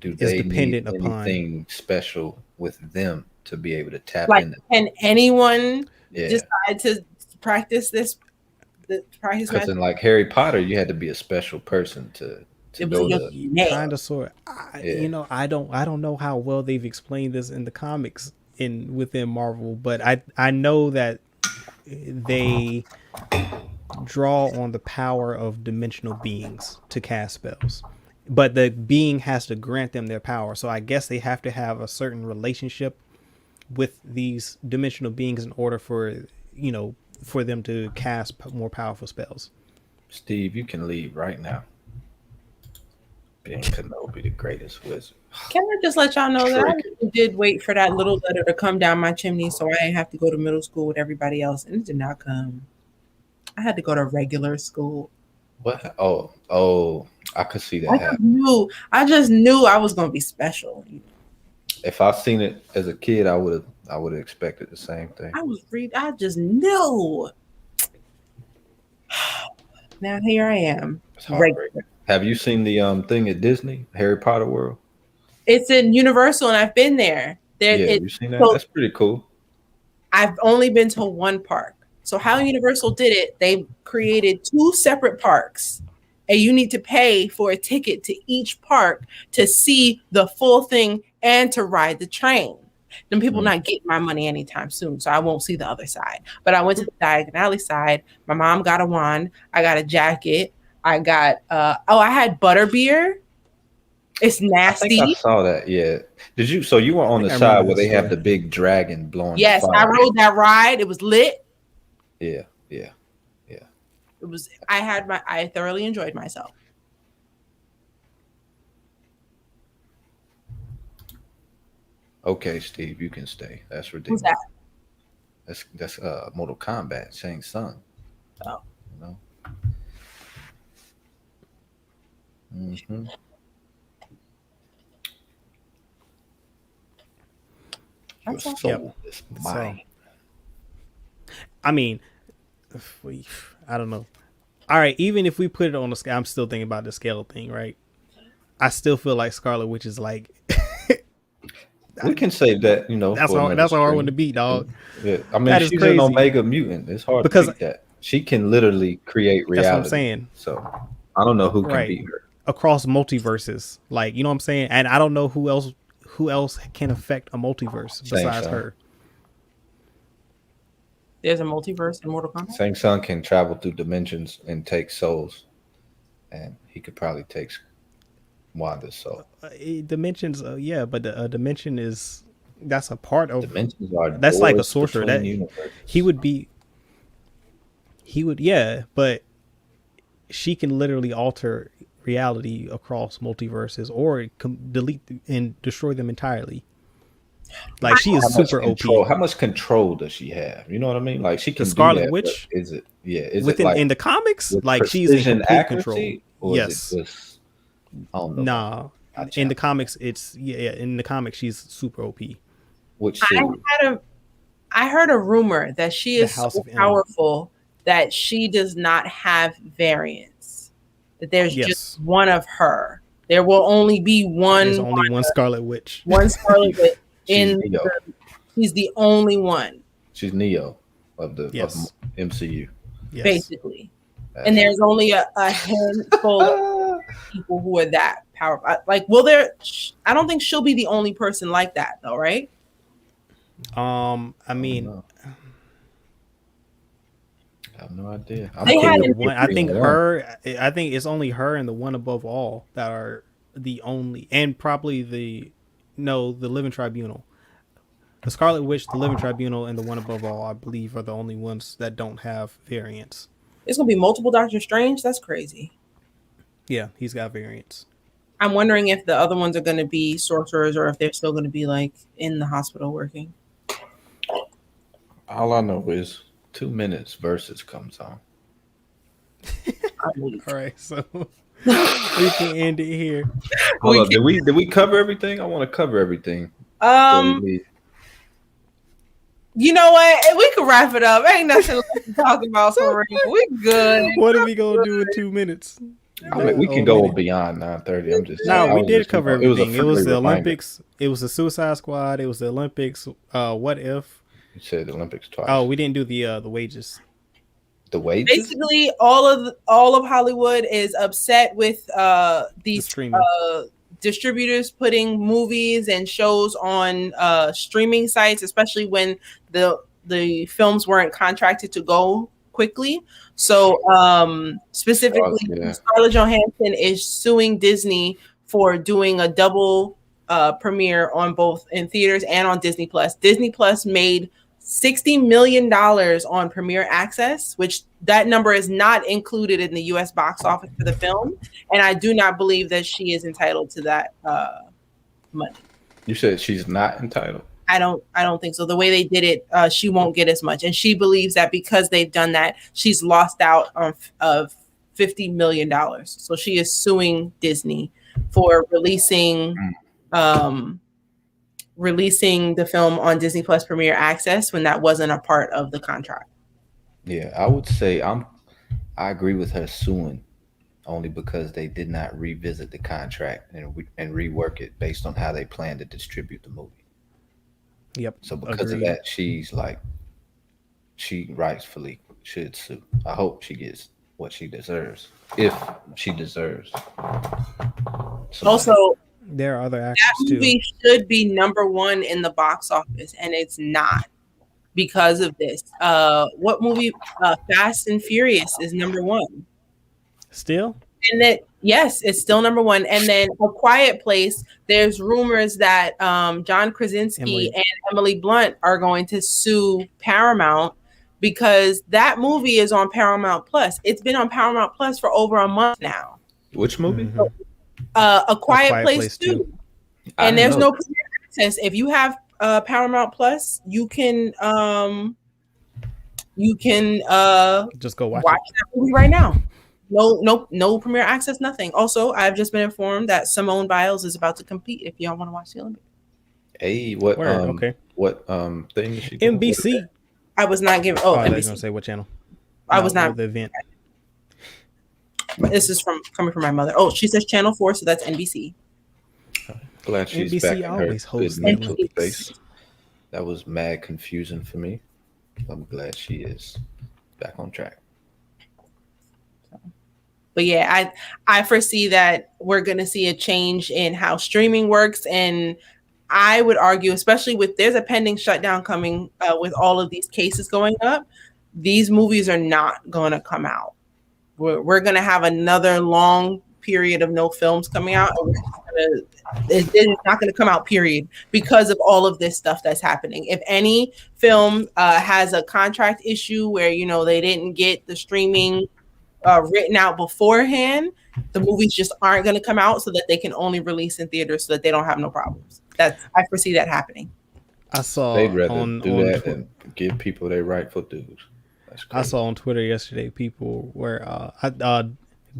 do they dependent need upon- anything special with them to be able to tap like into? can anyone Yeah, decide to practice this? Practice because in magic? like Harry Potter, you had to be a special person to It was go against to. your name. Kind of sort. Yeah. I don't know how well they've explained this in the comics within Marvel, but I know that they draw on the power of dimensional beings to cast spells, but the being has to grant them their power. So I guess they have to have a certain relationship with these dimensional beings in order for them to cast more powerful spells. Steve, you can leave right now. Being Kenobi, the greatest wizard. Can I just let y'all know that I Tricky. did wait for that little letter to come down my chimney so I didn't have to go to middle school with everybody else, and it did not come. I had to go to regular school. What? Oh, I could see that happen. I just knew I was gonna be special. If I seen it as a kid, I would have expected the same thing. I just knew. Now here I am. It's heartbreaking. Have you seen the thing at Disney, Harry Potter World? It's in Universal, and I've been there. You seen that? So That's pretty cool. I've only been to one park. So how Universal did it, they created 2 separate parks, and you need to pay for a ticket to each park to see the full thing and to ride the train. Them people not getting my money anytime soon, so I won't see the other side. But I went to the Diagon Alley side. My mom got a wand. I got a jacket. I got I had butterbeer. It's nasty. I saw that. Yeah. Did you? So you were on the side where they have the big dragon blowing. Yes, fire. I rode that ride. It was lit. Yeah. It was. I thoroughly enjoyed myself. Okay, Steve, you can stay. That's Who's ridiculous. that? That's Mortal Kombat, Shang Tsung. Oh. You know. Mm-hmm. Your That's all. soul is mine. I mean, I don't know. All right, even if we put it on the scale, I'm still thinking about the scale thing, right? I still feel like Scarlet Witch is like We can save that, that's for hard. another That's a hard one to stream. beat, dog. Yeah, I mean, That is she's an crazy Omega mutant. It's hard to because beat that. She can literally create that's what I'm reality. saying. So I don't know who can Right, beat her. across multiverses, like you know what I'm saying, and I don't know who else can affect a multiverse Same besides son. her. There's a multiverse in Mortal Kombat. Same son can travel through dimensions and take souls, and he could probably take Wanda's soul. Dimensions, yeah, but the dimension that's a part of Dimensions are that's like a doors sorcerer between that universes. he would yeah, but she can literally alter reality across multiverses or delete and destroy them entirely. Like she is super OP. How much control does she have? You know what I mean? Like she The can do Scarlet that. Witch, Is it? Yeah. Is within it like in the comics, with like she's in precision complete accuracy, control. or Yes. is it just? I don't know. Nah. In the comics, it's in the comics, she's super OP. Which series? I heard a rumor that she is House so of M. powerful that she does not have variants. That there's just one of her. There will only be one. There's only one Scarlet Witch. One Scarlet Witch. She's She's the only one. She's Neo of the Yes. of MCU. Yes. Basically. And there's only a handful of people who are that powerful. Like, I don't think she'll be the only person like that, though, right? I mean, I have no idea. I think it's only her and the one above all that are the only, and probably the Living Tribunal. The Scarlet Witch, the Living Tribunal, and the one above all, I believe, are the only ones that don't have variants. It's gonna be multiple Doctor Strange. That's crazy. Yeah, he's got variants. I'm wondering if the other ones are gonna be sorcerers or if they're still gonna be like in the hospital working. All I know is 2 minutes versus comes on. All right, so we can end it here. Hold up, did we cover everything? I want to cover everything. You know what? We can wrap it up. Ain't nothing left to talk about for real. We good. What are we gonna do in 2 minutes? I mean, we can go beyond 9:30. I'm just we did cover everything. It was the reminder. Olympics. It was the Suicide Squad. It was the Olympics. What if? You said the Olympics twice. Oh, we didn't do the wages. The wages. Basically, all of Hollywood is upset with these distributors putting movies and shows on streaming sites, especially when the films weren't contracted to go quickly. So specifically, Scarlett Johansson is suing Disney for doing a double premiere on both in theaters and on Disney Plus. Disney Plus made $60 million on premiere access, which that number is not included in the US box office for the film. And I do not believe that she is entitled to that money. You said she's not entitled? I don't think so. The way they did it, she won't get as much. And she believes that because they've done that, she's lost out on of $50 million. So she is suing Disney for releasing the film on Disney Plus Premiere Access when that wasn't a part of the contract. Yeah, I would say I agree with her suing only because they did not revisit the contract and rework it based on how they plan to distribute the movie. Yep. So because of that, she rightfully should sue. I hope she gets what she deserves, if she deserves. Also, there are other actors that movie should be number one in the box office, and it's not because of this. What movie? Fast and Furious is number one. Still? And then yes, it's still number one. And then A Quiet Place, there's rumors that John Krasinski and Emily Blunt are going to sue Paramount because that movie is on Paramount Plus. It's been on Paramount Plus for over a month now. Which movie? A Quiet Place 2. And there's no premiere access. If you have Paramount Plus, you can you can Just go watch watch it. that movie right now. No premiere access, nothing. Also, I've just been informed that Simone Biles is about to compete if y'all want to watch the Olympics. Hey, what Word. Okay. thing is she doing? What event? NBC. I was not given. Oh, Oh, I was gonna NBC. say what channel? I No, was not. the event. This is coming from my mother. Oh, she says Channel 4, so that's NBC. Glad she's back NBC in her always good hosts the mental Olympics. space. That was mad confusing for me. I'm glad she is back on track. But yeah, I foresee that we're going to see a change in how streaming works, and I would argue, especially with there's a pending shutdown coming with all of these cases going up, these movies are not going to come out. We're going to have another long period of no films coming out. And it's not going to come out, period, because of all of this stuff that's happening. If any film has a contract issue where, you know, they didn't get the streaming written out beforehand, the movies just aren't going to come out so that they can only release in theaters so that they don't have no problems. I foresee that happening. I saw They'd rather on do that than give people their rightful dues. That's crazy. I saw on Twitter yesterday people where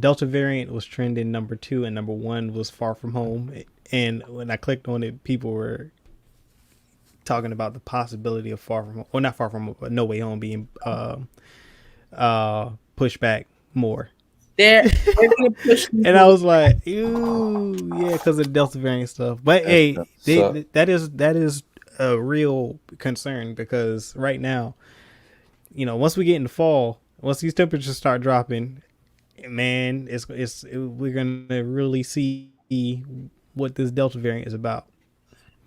Delta variant was trending number 2 and number 1 was Far From Home, and when I clicked on it, people were talking about the possibility of Far From Home, well, not Far From Home, but No Way Home being pushed back more. They're going to push. And I was like, "Ew, yeah," because of Delta variant stuff. But hey, that is a real concern because right now, you know, once we get in the fall, once these temperatures start dropping, man, we're gonna really see what this Delta variant is about.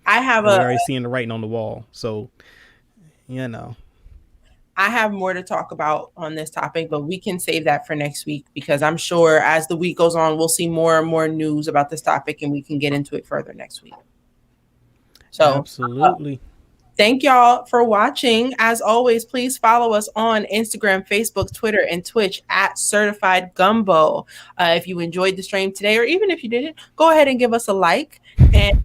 We're already seeing the writing on the wall, so you know. I have more to talk about on this topic, but we can save that for next week because I'm sure as the week goes on, we'll see more and more news about this topic and we can get into it further next week. So, absolutely. Thank y'all for watching. As always, please follow us on Instagram, Facebook, Twitter, and Twitch at Certified Gumbo. If you enjoyed the stream today, or even if you didn't, go ahead and give us a like. And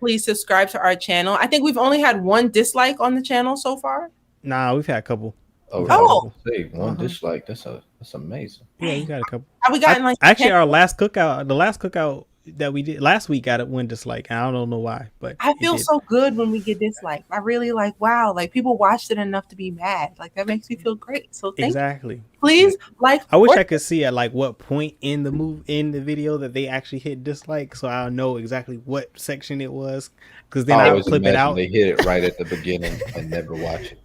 please subscribe to our channel. I think we've only had one dislike on the channel so far. Nah, we've had a couple. One dislike. That's amazing. Yeah, we got a couple. Have we gotten actually the last cookout that we did last week got it one dislike. I don't know why, but I feel so good when we get disliked. I really wow, like people watched it enough to be mad. Like that makes me feel great. So thank you. Please I wish I could see at like what point in the video that they actually hit dislike, so I'll know exactly what section it was. Because then I'll clip it out. They hit it right at the beginning and never watch it.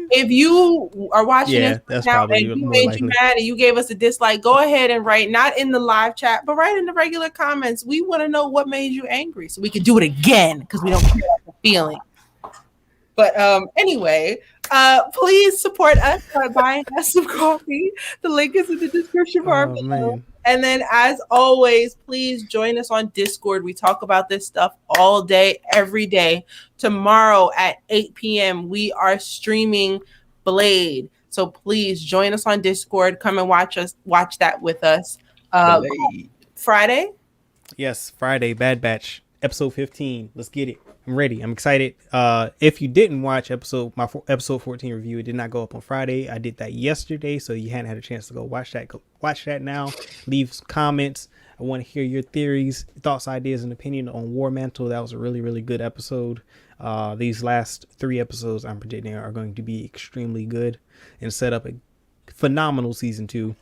If you are watching this now and you made you mad and you gave us a dislike, go ahead and write, not in the live chat, but write in the regular comments. We want to know what made you angry so we can do it again because we don't care about the feeling. But anyway, please support us by buying us some coffee. The link is in the description for our video. And then, as always, please join us on Discord. We talk about this stuff all day, every day. Tomorrow at 8 p.m., we are streaming Blade. So please join us on Discord. Come and watch that with us. Friday? Yes, Friday, Bad Batch, episode 15. Let's get it. I'm ready. I'm excited. If you didn't watch my episode 14 review, it did not go up on Friday. I did that yesterday, so you hadn't had a chance to go watch that. Go watch that now. Leave comments. I want to hear your theories, thoughts, ideas, and opinion on War Mantle. That was a really, really good episode. These last 3 episodes I'm predicting are going to be extremely good and set up a phenomenal season 2.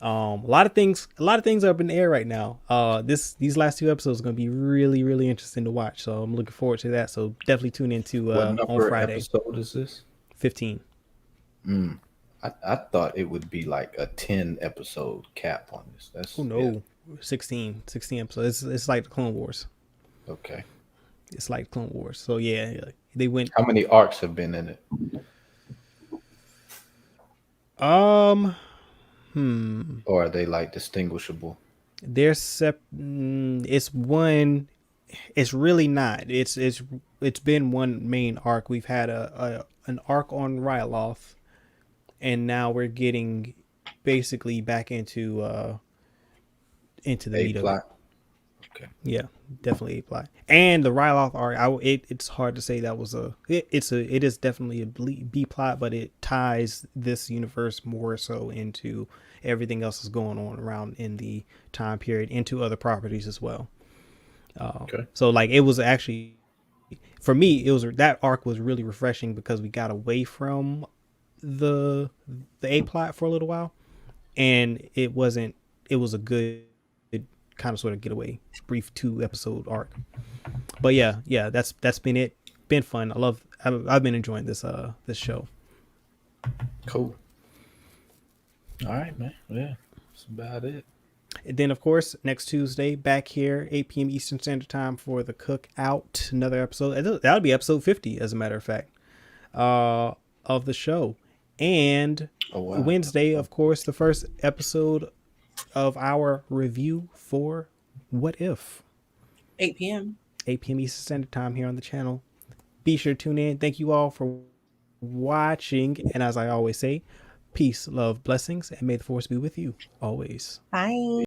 A lot of things are up in the air right now. These last 2 episodes are going to be really, really interesting to watch. So I'm looking forward to that. So definitely tune into on Friday. What episode is this? 15. I thought it would be like a 10 episode cap on this. No, 16 episodes. It's like the Clone Wars. Okay. It's like Clone Wars. So yeah, they went. How many arcs have been in it? Or are they like distinguishable? It's one. It's really not. It's been one main arc. We've had an arc on Ryloth, and now we're getting basically back into the Vito. Yeah, definitely A plot. And the Ryloth arc, it's hard to say that was it is definitely a B plot, but it ties this universe more so into everything else that's going on around in the time period, into other properties as well. So like it was actually, for me, it was, that arc was really refreshing because we got away from the A plot for a little while, and it was a good kind of sort of getaway, brief 2-episode arc. But yeah, that's been it. Been fun. I've been enjoying this show. Cool. All right, man. Yeah, that's about it. And then of course next Tuesday back here 8 p.m. Eastern Standard Time for the Cookout, another episode. That'll be episode 50 as a matter of fact, of the show. And Wednesday, of course, the first episode of our review for What If. 8 p.m. 8 p.m. Eastern Standard Time here on the channel. Be sure to tune in. Thank you all for watching. And as I always say, peace, love, blessings, and may the force be with you always. Bye.